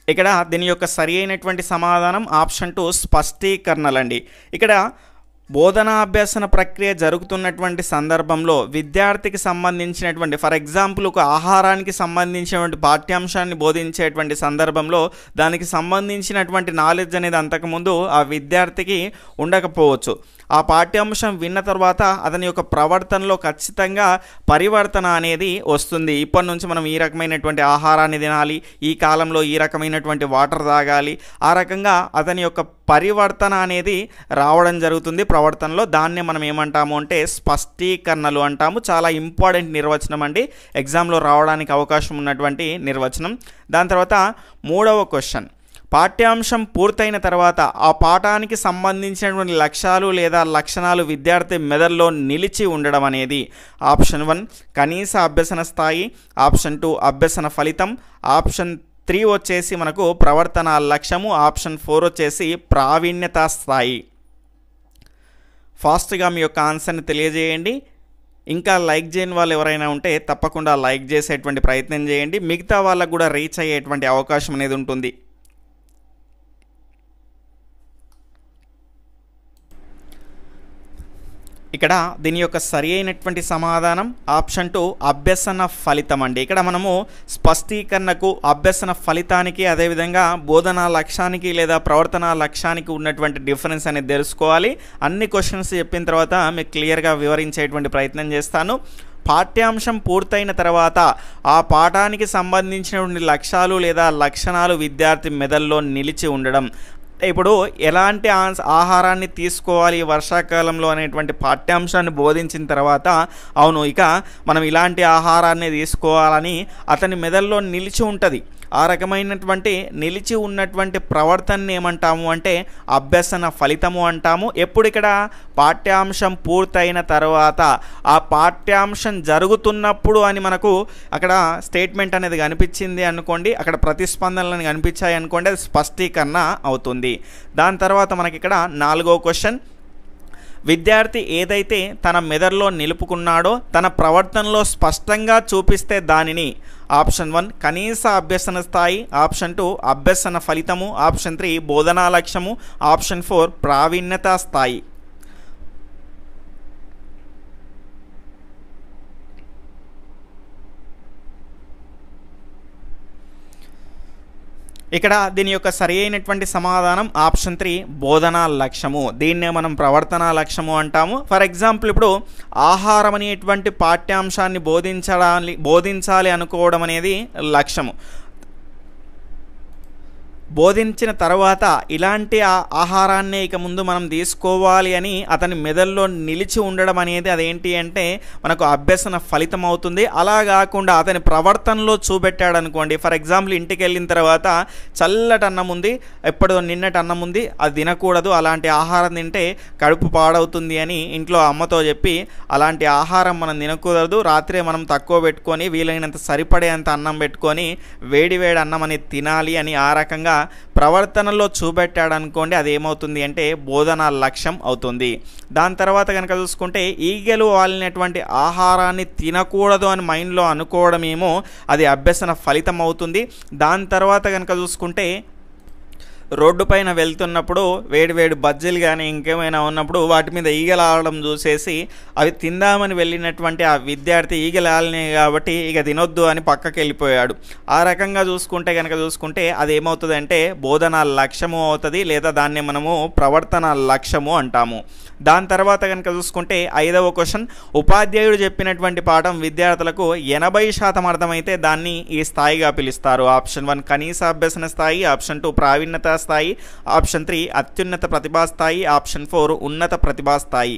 ఇక్కడ దీని యొక్క సరి అయినటువంటి సమాధానం ఆప్షన్ 2 స్పష్టీకరణలండి. ఇక్కడ బోధనాభ్యసన ప్రక్రియ జరుగుతున్నటువంటి సందర్భంలో విద్యార్థికి సంబంధించినటువంటి ఫర్ ఎగ్జాంపుల్ ఒక ఆహారానికి సంబంధించినటువంటి పాఠ్యాంశాన్ని బోధించేటువంటి సందర్భంలో దానికి సంబంధించినటువంటి నాలెడ్జ్ అనేది అంతకుముందు ఆ విద్యార్థికి ఉండకపోవచ్చు. ఆ పాఠ్యాంశం విన్న తర్వాత అతని యొక్క ప్రవర్తనలో ఖచ్చితంగా పరివర్తన అనేది వస్తుంది. ఇప్పటి నుంచి మనం ఈ రకమైనటువంటి ఆహారాన్ని తినాలి, ఈ కాలంలో ఈ రకమైనటువంటి వాటర్ తాగాలి, ఆ రకంగా అతని యొక్క పరివర్తన అనేది రావడం జరుగుతుంది ప్రవర్తనలో. దాన్నే మనం ఏమంటాము అంటే స్పష్టీకరణలు అంటాము. చాలా ఇంపార్టెంట్ నిర్వచనం అండి, ఎగ్జామ్లో రావడానికి అవకాశం ఉన్నటువంటి నిర్వచనం. దాని తర్వాత 3వ క్వశ్చన్, పాఠ్యాంశం పూర్తయిన తర్వాత ఆ పాఠానికి సంబంధించినటువంటి లక్ష్యాలు లేదా లక్షణాలు విద్యార్థి మెదడులో నిలిచి ఉండడం అనేది. ఆప్షన్ 1 కనీస అభ్యసన స్థాయి, ఆప్షన్ 2 అభ్యసన ఫలితం, ఆప్షన్ 3 వచ్చేసి మనకు ప్రవర్తన లక్ష్యము, ఆప్షన్ 4 వచ్చేసి ప్రావీణ్యత స్థాయి. ఫాస్ట్గా మీ యొక్క ఆన్సర్ని తెలియజేయండి. ఇంకా లైక్ చేయని వాళ్ళు ఎవరైనా ఉంటే తప్పకుండా లైక్ చేసేటువంటి ప్రయత్నం చేయండి. మిగతా వాళ్ళకు కూడా రీచ్ అయ్యేటువంటి అవకాశం అనేది ఉంటుంది. ఇక్కడ దీని యొక్క సరి అయినటువంటి సమాధానం ఆప్షన్ 2 అభ్యసన ఫలితం అండి. ఇక్కడ మనము స్పష్టీకరణకు, అభ్యసన ఫలితానికి, అదేవిధంగా బోధనా లక్ష్యానికి లేదా ప్రవర్తన లక్ష్యానికి ఉన్నటువంటి డిఫరెన్స్ అనేది తెలుసుకోవాలి. అన్ని క్వశ్చన్స్ చెప్పిన తర్వాత మీకు క్లియర్గా వివరించేటువంటి ప్రయత్నం చేస్తాను. పాఠ్యాంశం పూర్తయిన తర్వాత ఆ పాఠానికి సంబంధించినటువంటి లక్ష్యాలు లేదా లక్షణాలు విద్యార్థి మెదడులో నిలిచి ఉండడం. ఇప్పుడు ఎలాంటి ఆహారాన్ని తీసుకోవాలి వర్షాకాలంలో అనేటువంటి పాఠ్యాంశాన్ని బోధించిన తర్వాత అవును ఇక మనం ఇలాంటి ఆహారాన్ని తీసుకోవాలని అతని మెదడులో నిలిచి ఉంటుంది. ఆ రకమైనటువంటి నిలిచి ఉన్నటువంటి ప్రవర్తనని ఏమంటాము అంటే అభ్యసన ఫలితము అంటాము. ఎప్పుడు ఇక్కడ పాఠ్యాంశం పూర్తయిన తర్వాత ఆ పాఠ్యాంశం జరుగుతున్నప్పుడు అని మనకు అక్కడ స్టేట్మెంట్ అనేది కనిపించింది అనుకోండి, అక్కడ ప్రతిస్పందనలు కనిపించాయి అనుకోండి, అది స్పష్టీకరణ అవుతుంది. దాని తర్వాత మనకి ఇక్కడ 4వ క్వశ్చన్, విద్యార్థి ఏదైతే తన మెదడులో నిలుపుకున్నాడో తన ప్రవర్తనలో స్పష్టంగా చూపిస్తే దానిని ఆప్షన్ 1 కనీస అభ్యసన స్థాయి, ఆప్షన్ 2 అభ్యసన ఫలితము, ఆప్షన్ 3 బోధనా లక్ష్యము, ఆప్షన్ 4 ప్రావీణ్యత స్థాయి. ఇక్కడ దీని యొక్క సరి అయినటువంటి సమాధానం ఆప్షన్ 3 బోధనా లక్ష్యము. దీన్నే మనం ప్రవర్తనా లక్ష్యము అంటాము. ఫర్ ఎగ్జాంపుల్ ఇప్పుడు ఆహారం అనేటువంటి పాఠ్యాంశాన్ని బోధించాలి అనుకోవడం అనేది లక్ష్యము. బోధించిన తర్వాత ఇలాంటి ఆహారాన్ని ఇక ముందు మనం తీసుకోవాలి అని అతని మెదడులో నిలిచి ఉండడం అనేది అదేంటి అంటే మనకు అభ్యసన ఫలితం అవుతుంది. అలా కాకుండా అతని ప్రవర్తనలో చూపెట్టాడు అనుకోండి, ఫర్ ఎగ్జాంపుల్ ఇంటికి వెళ్ళిన తర్వాత చల్లటి అన్నం ఉంది, ఎప్పుడో నిన్నటి అన్నం ఉంది, అది తినకూడదు, అలాంటి ఆహారం తింటే కడుపు పాడవుతుంది అని ఇంట్లో అమ్మతో చెప్పి అలాంటి ఆహారం మనం తినకూడదు, రాత్రే మనం తక్కువ పెట్టుకొని వీలైనంత సరిపడేంత అన్నం పెట్టుకొని వేడి వేడి అన్నం అనేది తినాలి అని ఆ రకంగా ప్రవర్తనలో చూపెట్టాడు అనుకోండి, అది ఏమవుతుంది అంటే బోధనా లక్ష్యం అవుతుంది. దాని తర్వాత కనుక చూసుకుంటే ఈగలు వాలినటువంటి ఆహారాన్ని తినకూడదు అని మైండ్లో అనుకోవడం ఏమో అది అభ్యసన ఫలితం అవుతుంది. దాని తర్వాత కనుక చూసుకుంటే రోడ్డు పైన వెళ్తున్నప్పుడు వేడి బజ్జీలు కానీ ఇంకేమైనా ఉన్నప్పుడు వాటి మీద ఈగలు ఆడడం చూసేసి అవి తిందామని వెళ్ళినటువంటి ఆ విద్యార్థి ఈగలు ఆలినాయి కాబట్టి ఇక తినొద్దు అని పక్కకి వెళ్ళిపోయాడు. ఆ రకంగా చూసుకుంటే అది ఏమవుతుంది అంటే బోధనా లక్ష్యము అవుతుంది, లేదా దాన్ని మనము ప్రవర్తన లక్ష్యము అంటాము. దాని తర్వాత కనుక చూసుకుంటే 5వ క్వశ్చన్, ఉపాధ్యాయుడు చెప్పినటువంటి పాఠం విద్యార్థులకు 80% అర్థమైతే దాన్ని ఈ స్థాయిగా పిలుస్తారు. ఆప్షన్ 1 కనీస అభ్యసన స్థాయి, ఆప్షన్ 2 ప్రావీణ్యత స్థాయి, ఆప్షన్ 3 అత్యున్నత ప్రతిభా స్థాయి, ఆప్షన్ 4 ఉన్నత ప్రతిభా స్థాయి.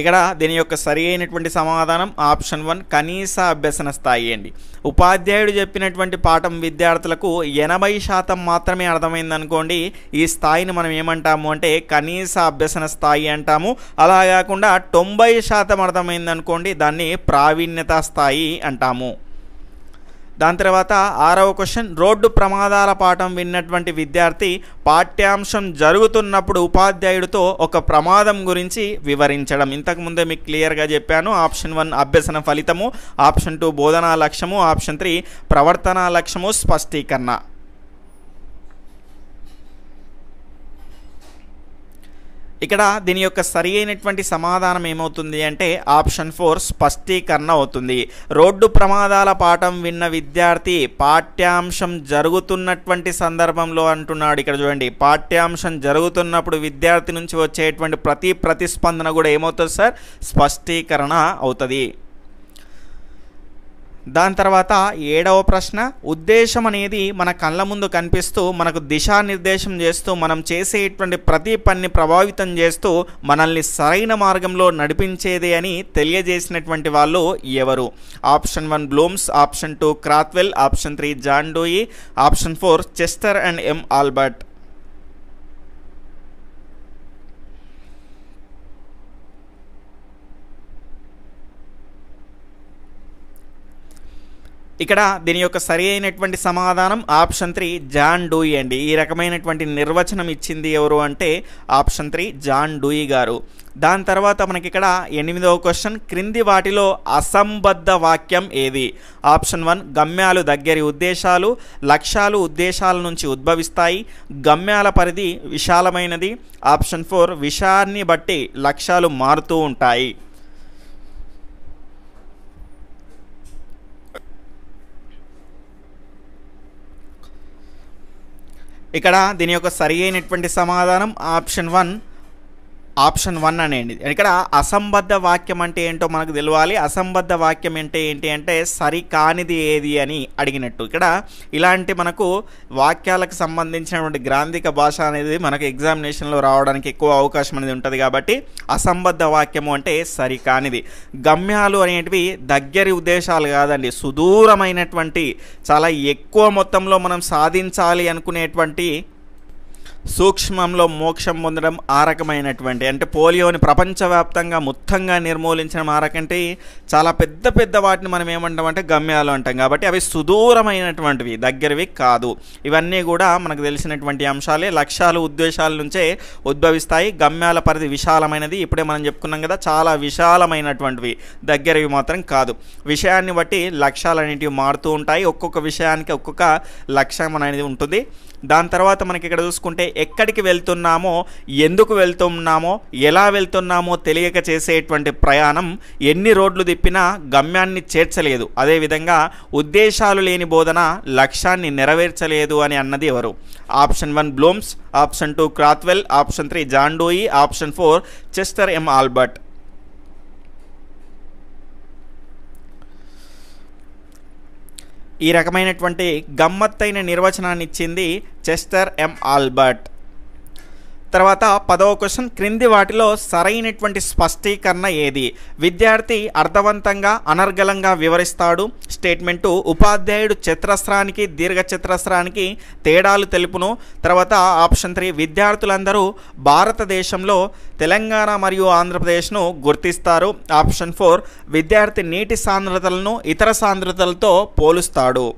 ఇక్కడ దీని యొక్క సరి అయినటువంటి సమాధానం ఆప్షన్ 1 కనీస అభ్యసన స్థాయి అండి. ఉపాధ్యాయుడు చెప్పినటువంటి పాఠం విద్యార్థులకు 80% మాత్రమే అర్థమైంది అనుకోండి, ఈ స్థాయిని మనం ఏమంటాము అంటే కనీస అభ్యసన స్థాయి అంటాము. అలా కాకుండా 90% అర్థమైంది అనుకోండి, దాన్ని ప్రావీణ్యత స్థాయి అంటాము. దాని తర్వాత 6వ క్వశ్చన్, రోడ్డు ప్రమాదాల పాఠం విన్నటువంటి విద్యార్థి పాఠ్యాంశం జరుగుతున్నప్పుడు ఉపాధ్యాయుడితో ఒక ప్రమాదం గురించి వివరించడం. ఇంతకుముందే మీకు క్లియర్గా చెప్పాను. ఆప్షన్ 1 అభ్యసన ఫలితము, ఆప్షన్ 2 బోధనా లక్ష్యము, ఆప్షన్ 3 ప్రవర్తనా లక్ష్యము స్పష్టీకరణ. ఇక్కడ దీని యొక్క సరి అయినటువంటి సమాధానం ఏమవుతుంది అంటే ఆప్షన్ 4 స్పష్టీకరణ అవుతుంది. రోడ్డు ప్రమాదాల పాఠం విన్న విద్యార్థి పాఠ్యాంశం జరుగుతున్నటువంటి సందర్భంలో అంటున్నాడు. ఇక్కడ చూడండి, పాఠ్యాంశం జరుగుతున్నప్పుడు విద్యార్థి నుంచి వచ్చేటువంటి ప్రతిస్పందన కూడా ఏమవుతుంది సార్, స్పష్టీకరణ అవుతుంది. దాని తర్వాత 7వ ప్రశ్న, ఉద్దేశం అనేది మన కళ్ళ ముందు కనిపిస్తూ మనకు దిశానిర్దేశం చేస్తూ మనం చేసేటువంటి ప్రతి పనిని ప్రభావితం చేస్తూ మనల్ని సరైన మార్గంలో నడిపించేది అని తెలియజేసినటువంటి వాళ్ళు ఎవరు? Option 1 Blooms, option 2 Krathwohl, option 3 John Dewey, option 4 Chester and M Albert. ఇక్కడ దీని యొక్క సరి అయినటువంటి సమాధానం ఆప్షన్ 3 జాన్ డూయి అండి. ఈ రకమైనటువంటి నిర్వచనం ఇచ్చింది ఎవరు అంటే ఆప్షన్ 3 జాన్ డూయి గారు. దాని తర్వాత మనకి ఇక్కడ 8వ క్వశ్చన్, క్రింది వాటిలో అసంబద్ధ వాక్యం ఏది? ఆప్షన్ 1 గమ్యాలు దగ్గరి ఉద్దేశాలు, లక్ష్యాలు ఉద్దేశాల నుంచి ఉద్భవిస్తాయి, గమ్యాల పరిధి విశాలమైనది. ఆప్షన్ 4 విషయాన్ని బట్టి లక్ష్యాలు మారుతూ ఉంటాయి. ఇక్కడ దీని యొక్క సరి అయినటువంటి సమాధానం ఆప్షన్ 1 అనేది. ఇక్కడ అసంబద్ధ వాక్యం అంటే ఏంటో మనకు తెలియాలి. అసంబద్ధ వాక్యం అంటే ఏంటి అంటే సరి కానిది ఏది అని అడిగినట్టు. ఇక్కడ ఇలాంటి మనకు వాక్యాలకు సంబంధించినటువంటి గ్రాంధిక భాష అనేది మనకు ఎగ్జామినేషన్లో రావడానికి ఎక్కువ అవకాశం అనేది ఉంటుంది. కాబట్టి అసంబద్ధ వాక్యము అంటే సరి కానిది. గమ్యాలు అనేటివి దగ్గరి ఉద్దేశాలు కాదండి, సుదూరమైనటువంటి చాలా ఎక్కువ మొత్తంలో మనం సాధించాలి అనుకునేటువంటి సూక్ష్మంలో మోక్షం పొందడం ఆ రకమైనటువంటి, అంటే పోలియోని ప్రపంచవ్యాప్తంగా మొత్తంగా నిర్మూలించడం ఆ రకంటే చాలా పెద్ద పెద్ద వాటిని మనం ఏమంటామంటే గమ్యాలు అంటాం. కాబట్టి అవి సుదూరమైనటువంటివి, దగ్గరవి కాదు. ఇవన్నీ కూడా మనకు తెలిసినటువంటి అంశాలే. లక్ష్యాలు ఉద్దేశాల నుంచే ఉద్భవిస్తాయి. గమ్యాల పరిధి విశాలమైనది, ఇప్పుడే మనం చెప్పుకున్నాం కదా, చాలా విశాలమైనటువంటివి, దగ్గరవి మాత్రం కాదు. విషయాన్ని బట్టి లక్ష్యాలు అనేటివి మారుతూ ఉంటాయి. ఒక్కొక్క విషయానికి ఒక్కొక్క లక్ష్యం అనేది ఉంటుంది. దాని తర్వాత మనకి ఇక్కడ చూసుకుంటే ఎక్కడికి వెళ్తున్నామో, ఎందుకు వెళ్తున్నామో, ఎలా వెళ్తున్నామో తెలియక చేసేటువంటి ప్రయాణం ఎన్ని రోడ్లు తిప్పినా గమ్యాన్ని చేర్చలేదు. అదేవిధంగా ఉద్దేశాలు లేని బోధన లక్ష్యాన్ని నెరవేర్చలేదు అని అన్నది ఎవరు? Option 1 Blooms, option 2 Krathwohl, option 3 John Dewey, option 4 Chester M Albert. ఈ రకమైనటువంటి గమ్మత్తైన నిర్వచనాన్ని ఇచ్చింది చెస్టర్ ఎం ఆల్బర్ట్. తర్వాత 10వ క్వశ్చన్, క్రింది వాటిలో సరైనటువంటి స్పష్టీకరణ ఏది? విద్యార్థి అర్థవంతంగా అనర్గళంగా వివరిస్తాడు. స్టేట్మెంట్ 2 ఉపాధ్యాయుడు చతురస్రానికి దీర్ఘచతురస్రానికి తేడాలు తెలుపును. తర్వాత ఆప్షన్ 3 విద్యార్థులందరూ భారతదేశంలో తెలంగాణ మరియు ఆంధ్రప్రదేశ్ను గుర్తిస్తారు. ఆప్షన్ 4 విద్యార్థి నీటి సాంద్రతలను ఇతర సాంద్రతలతో పోలుస్తాడు.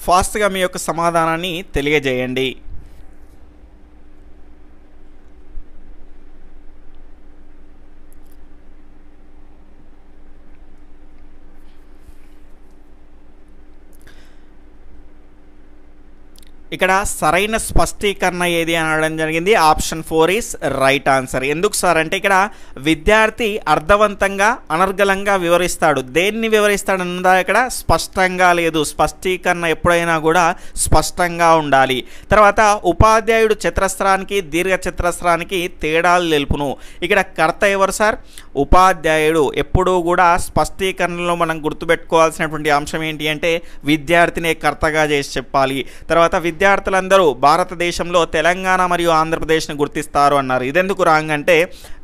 ఫాస్ట్గా మీ యొక్క సమాధానాన్ని తెలియజేయండి. ఇక్కడ సరైన స్పష్టీకరణ ఏది అని అడగడం జరిగింది. Option 4 is right answer. ఎందుకు సార్ అంటే ఇక్కడ విద్యార్థి అర్థవంతంగా అనర్గళంగా వివరిస్తాడు. దేన్ని వివరిస్తాడు అన్నదా ఇక్కడ స్పష్టంగా లేదు. స్పష్టీకరణ ఎప్పుడైనా కూడా స్పష్టంగా ఉండాలి. తర్వాత ఉపాధ్యాయుడు చతురస్రానికి దీర్ఘచతురస్రానికి తేడాలు తెలుపును. ఇక్కడ కర్త ఎవరు సార్? ఉపాధ్యాయుడు. ఎప్పుడూ కూడా స్పష్టీకరణలో మనం గుర్తుపెట్టుకోవాల్సినటువంటి అంశం ఏంటి అంటే విద్యార్థినే కర్తగా చేసి చెప్పాలి. తర్వాత విద్యార్థులందరూ భారతదేశంలో తెలంగాణ మరియు ఆంధ్రప్రదేశ్ని గుర్తిస్తారు అన్నారు. ఇదెందుకు రాంగ్ అంటే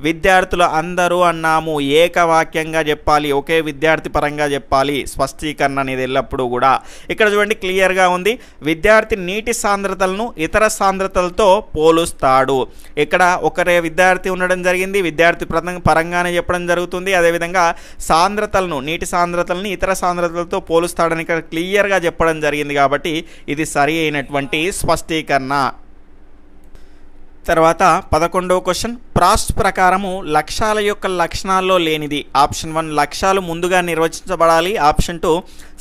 విద్యార్థులు అందరూ అన్నాము, ఏకవాక్యంగా చెప్పాలి, ఒకే విద్యార్థి పరంగా చెప్పాలి. స్పష్టీకరణ అనేది ఎల్లప్పుడూ కూడా. ఇక్కడ చూడండి క్లియర్గా ఉంది, విద్యార్థి నీటి సాంద్రతలను ఇతర సాంద్రతలతో పోలుస్తాడు. ఇక్కడ ఒకరే విద్యార్థి ఉండడం జరిగింది, విద్యార్థి పరంగానే చెప్పడం జరుగుతుంది. అదేవిధంగా సాంద్రతలను, నీటి సాంద్రతలను ఇతర సాంద్రతలతో పోలుస్తాడని ఇక్కడ క్లియర్గా చెప్పడం జరిగింది. కాబట్టి ఇది సరి అయినటువంటి స్పష్టీకరణ. తర్వాత 11వ క్వశ్చన్, ప్రాస్ట్ ప్రకారము లక్ష్యాల యొక్క లక్షణాల్లో లేనిది. ఆప్షన్ 1 లక్ష్యాలు ముందుగా నిర్వచించబడాలి. ఆప్షన్ 2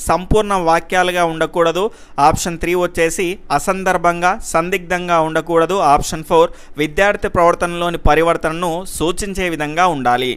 సంపూర్ణ వాక్యాలుగా ఉండకూడదు. ఆప్షన్ 3 వచ్చేసి అసందర్భంగా సందిగ్ధంగా ఉండకూడదు. ఆప్షన్ 4 విద్యార్థి ప్రవర్తనలోని పరివర్తనను సూచించే విధంగా ఉండాలి.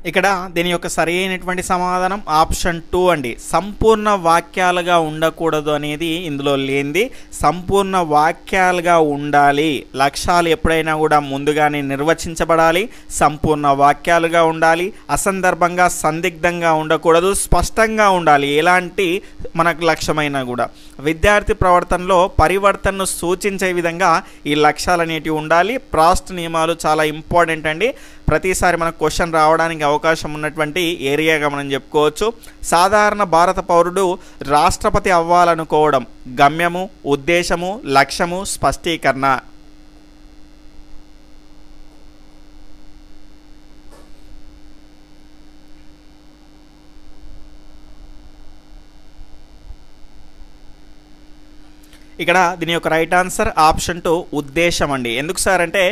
ఇక్కడ దీని యొక్క సరి అయినటువంటి సమాధానం ఆప్షన్ 2 అండి. సంపూర్ణ వాక్యాలుగా ఉండకూడదు అనేది ఇందులో లేనిది. సంపూర్ణ వాక్యాలుగా ఉండాలి. లక్ష్యాలు ఎప్పుడైనా కూడా ముందుగానే నిర్వచించబడాలి. సంపూర్ణ వాక్యాలుగా ఉండాలి. అసందర్భంగా సందిగ్ధంగా ఉండకూడదు. స్పష్టంగా ఉండాలి. ఎలాంటి మనకు లక్ష్యమైనా కూడా విద్యార్థి ప్రవర్తనలో పరివర్తనను సూచించే విధంగా ఈ లక్ష్యాలు అనేటివి ఉండాలి. ప్రాస్ట్ నియమాలు చాలా ఇంపార్టెంట్ అండి. ప్రతిసారి మనకు క్వశ్చన్ రావడానికి అవకాశం ఉన్నటువంటి ఏరియాగా మనం చెప్పుకోవచ్చు. సాధారణ భారత పౌరుడు రాష్ట్రపతి అవ్వాలనుకోవడం గమ్యము, ఉద్దేశము, లక్ష్యము, స్పష్టీకరణ. ఇక్కడ దీని యొక్క రైట్ ఆన్సర్ ఆప్షన్ 2 ఉద్దేశం అండి. ఎందుకు సార్ అంటే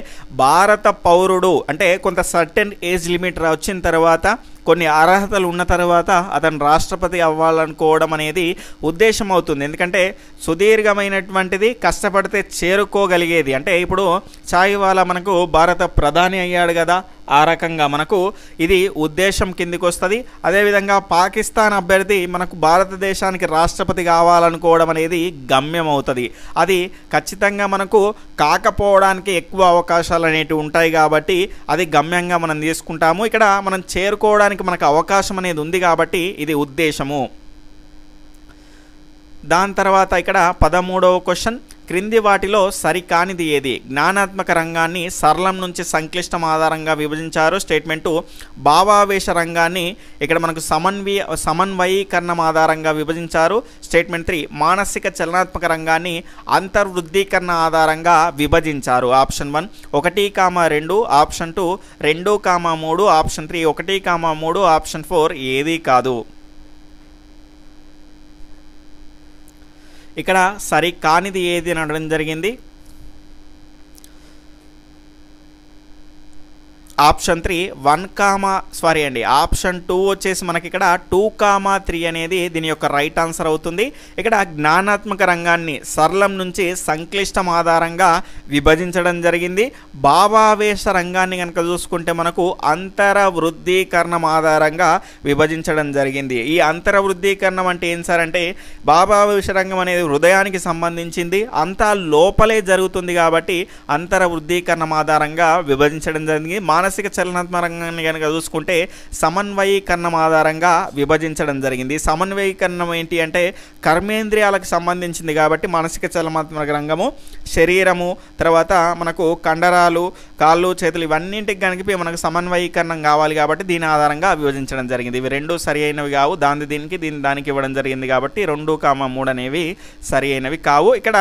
భారత పౌరుడు అంటే కొంత సర్టెన్ ఏజ్ లిమిట్ వచ్చిన తర్వాత కొన్ని అర్హతలు ఉన్న తర్వాత అతను రాష్ట్రపతి అవ్వాలనుకోవడం అనేది ఉద్దేశం అవుతుంది. ఎందుకంటే సుదీర్ఘమైనటువంటిది, కష్టపడితే చేరుకోగలిగేది. అంటే ఇప్పుడు చాయ్ వాలా మనకు భారత ప్రధాని అయ్యాడు కదా, ఆ రకంగా మనకు ఇది ఉద్దేశం కిందికి వస్తుంది. అదేవిధంగా పాకిస్తాన్ అభ్యర్థి మనకు భారతదేశానికి రాష్ట్రపతి కావాలనుకోవడం అనేది గమ్యం అవుతుంది. అది ఖచ్చితంగా మనకు కాకపోవడానికి ఎక్కువ అవకాశాలు అనేటివి ఉంటాయి కాబట్టి అది గమ్యంగా మనం తీసుకుంటాము. ఇక్కడ మనం చేరుకోవడానికి మనకు అవకాశం అనేది ఉంది కాబట్టి ఇది ఉద్దేశము. దాని తర్వాత ఇక్కడ 13వ క్వశ్చన్, క్రింది వాటిలో సరికానిది ఏది? జ్ఞానాత్మక రంగాన్ని సరళం నుంచి సంక్లిష్టం ఆధారంగా విభజించారు. స్టేట్మెంటు భావావేశ రంగాన్ని ఇక్కడ మనకు సమన్వయీకరణం ఆధారంగా విభజించారు. స్టేట్మెంట్ 3 మానసిక చలనాత్మక రంగాన్ని అంతర్వృద్ధీకరణ ఆధారంగా విభజించారు. ఆప్షన్ 1 1,2, ఆప్షన్ 2 2,3, ఆప్షన్ 3 1,3, ఆప్షన్ 4 ఏది కాదు. ఇక్కడ సరి కానిది ఏది అని అనడం జరిగింది. ఆప్షన్ 3 ఆప్షన్ 2 వచ్చేసి మనకి ఇక్కడ 2,3 అనేది దీని యొక్క రైట్ ఆన్సర్ అవుతుంది. ఇక్కడ జ్ఞానాత్మక రంగాన్ని సరళం నుంచి సంక్లిష్టం ఆధారంగా విభజించడం జరిగింది. భావావేశ రంగాన్ని కనుక చూసుకుంటే మనకు అంతర్వృద్ధీకరణం ఆధారంగా విభజించడం జరిగింది. ఈ అంతర్వృద్ధీకరణం అంటే ఏం సార్ అంటే భావావేశ రంగం అనేది హృదయానికి సంబంధించింది, అంతా లోపలే జరుగుతుంది కాబట్టి అంతర్వృద్ధీకరణం ఆధారంగా విభజించడం జరిగింది. మానసిక చలనాత్మక రంగాన్ని కనుక చూసుకుంటే సమన్వయీకరణం ఆధారంగా విభజించడం జరిగింది. సమన్వయీకరణం ఏంటి అంటే కర్మేంద్రియాలకు సంబంధించింది కాబట్టి మానసిక చలనాత్మక రంగము శరీరము, తర్వాత మనకు కండరాలు, కాళ్ళు, చేతులు ఇవన్నింటికి కనుక మనకు సమన్వయీకరణం కావాలి కాబట్టి దీని ఆధారంగా విభజించడం జరిగింది. ఇవి రెండు సరి అయినవి కావు, దీనికి దానికి ఇవ్వడం జరిగింది కాబట్టి 2,3 అనేవి సరి అయినవి కావు. ఇక్కడ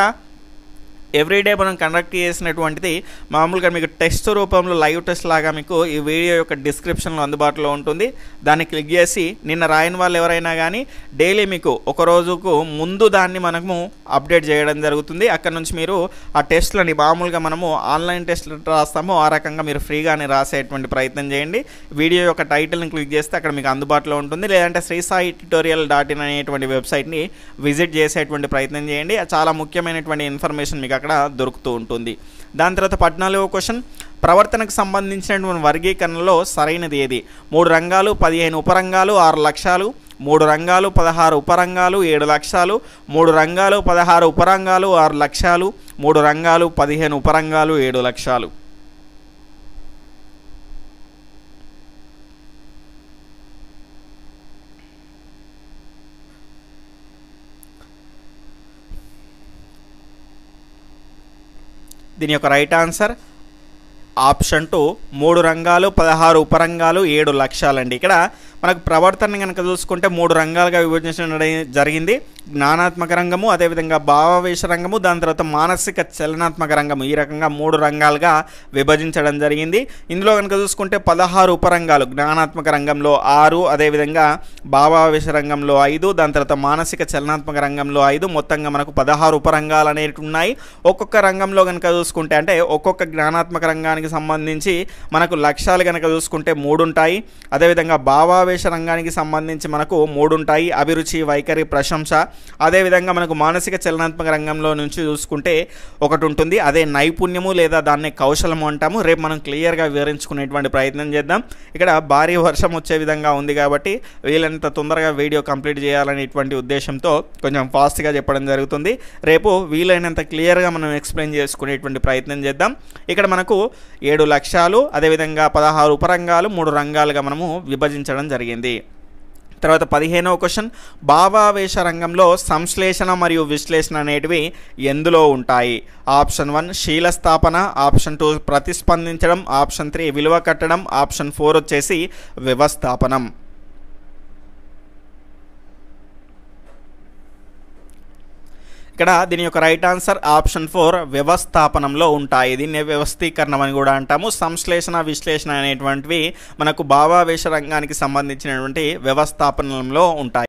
ఎవ్రీడే మనం కండక్ట్ చేసినటువంటిది మామూలుగా మీకు టెస్ట్ రూపంలో లైవ్ టెస్ట్ లాగా మీకు ఈ వీడియో యొక్క డిస్క్రిప్షన్లో అందుబాటులో ఉంటుంది. దాన్ని క్లిక్ చేసి నిన్న రాయని వాళ్ళు ఎవరైనా కానీ డైలీ మీకు ఒక రోజుకు ముందు దాన్ని మనము అప్డేట్ చేయడం జరుగుతుంది. అక్కడ నుంచి మీరు ఆ టెస్ట్లని మామూలుగా మనము ఆన్లైన్ టెస్ట్లు రాస్తాము, ఆ రకంగా మీరు ఫ్రీగానే రాసేటువంటి ప్రయత్నం చేయండి. వీడియో యొక్క టైటిల్ని క్లిక్ చేస్తే అక్కడ మీకు అందుబాటులో ఉంటుంది. లేదంటే శ్రీసాయిట్యుటోరియల్.in అనేటువంటి వెబ్సైట్ని విజిట్ చేసేటువంటి ప్రయత్నం చేయండి. చాలా ముఖ్యమైనటువంటి ఇన్ఫర్మేషన్ మీకు అక్కడ దొరుకుతూ ఉంటుంది. దాని తర్వాత 14వ క్వశ్చన్, ప్రవర్తనకు సంబంధించినటువంటి వర్గీకరణలో సరైనది ఏది? 3 రంగాలు 15 ఉపరంగాలు 6 లక్ష్యాలు, 3 రంగాలు 16 ఉపరంగాలు 7 లక్ష్యాలు, 3 రంగాలు 16 ఉపరంగాలు 6 లక్ష్యాలు, 3 రంగాలు 15 ఉపరంగాలు 7 లక్ష్యాలు. దీని యొక్క రైట్ ఆన్సర్ ఆప్షన్ 2 3 రంగాలు 16 ఉపరంగాలు 7 లక్ష్యాలండి. ఇక్కడ మనకు ప్రవర్తన కనుక చూసుకుంటే 3 రంగాలుగా విభజించడం జరిగింది. జ్ఞానాత్మక రంగము, అదేవిధంగా భావావేశ రంగము, దాని తర్వాత మానసిక చలనాత్మక రంగము, ఈ రకంగా 3 రంగాలుగా విభజించడం జరిగింది. ఇందులో కనుక చూసుకుంటే 16 ఉపరంగాలు, జ్ఞానాత్మక రంగంలో 6, అదేవిధంగా భావావేశ రంగంలో 5, దాని తర్వాత మానసిక చలనాత్మక రంగంలో 5, మొత్తంగా మనకు 16 ఉపరంగాలు అనేవి ఉన్నాయి. ఒక్కొక్క రంగంలో కనుక చూసుకుంటే అంటే ఒక్కొక్క జ్ఞానాత్మక రంగానికి సంబంధించి మనకు లక్ష్యాలు కనుక చూసుకుంటే 3 ఉంటాయి. అదేవిధంగా భావావేశ రంగానికి సంబంధించి మనకు 3 ఉంటాయి, అభిరుచి, వైఖరి, ప్రశంస. అదేవిధంగా మనకు మానసిక చలనాత్మక రంగంలో నుంచి చూసుకుంటే 1 ఉంటుంది, అదే నైపుణ్యము లేదా దాన్నే కౌశలము అంటాము. రేపు మనం క్లియర్గా వివరించుకునేటువంటి ప్రయత్నం చేద్దాం. ఇక్కడ భారీ వర్షం వచ్చే విధంగా ఉంది కాబట్టి వీలైనంత తొందరగా వీడియో కంప్లీట్ చేయాలనేటువంటి ఉద్దేశంతో కొంచెం ఫాస్ట్గా చెప్పడం జరుగుతుంది. రేపు వీలైనంత క్లియర్గా మనం ఎక్స్ప్లెయిన్ చేసుకునేటువంటి ప్రయత్నం చేద్దాం. ఇక్కడ మనకు 7 లక్ష్యాలు, అదేవిధంగా 16 ఉపరంగాలు 3 రంగాలుగా మనము విభజించడం జరిగింది. తర్వాత 15వ క్వశ్చన్, భావావేశ రంగంలో సంశ్లేషణ మరియు విశ్లేషణ అనేటివి ఎందులో ఉంటాయి? ఆప్షన్ 1 శీలస్థాపన, ఆప్షన్ 2 ప్రతిస్పందించడం, ఆప్షన్ 3 విలువ కట్టడం, ఆప్షన్ 4 వచ్చేసి వ్యవస్థాపనం. ఇక్కడ దీని యొక్క రైట్ ఆన్సర్ ఆప్షన్ 4 వ్యవస్థాపనంలో ఉంటాయి. దీన్ని వ్యవస్థీకరణం అని కూడా అంటాము. సంశ్లేషణ విశ్లేషణ అనేటువంటివి మనకు భావావేశ రంగానికి సంబంధించినటువంటి వ్యవస్థాపనంలో ఉంటాయి.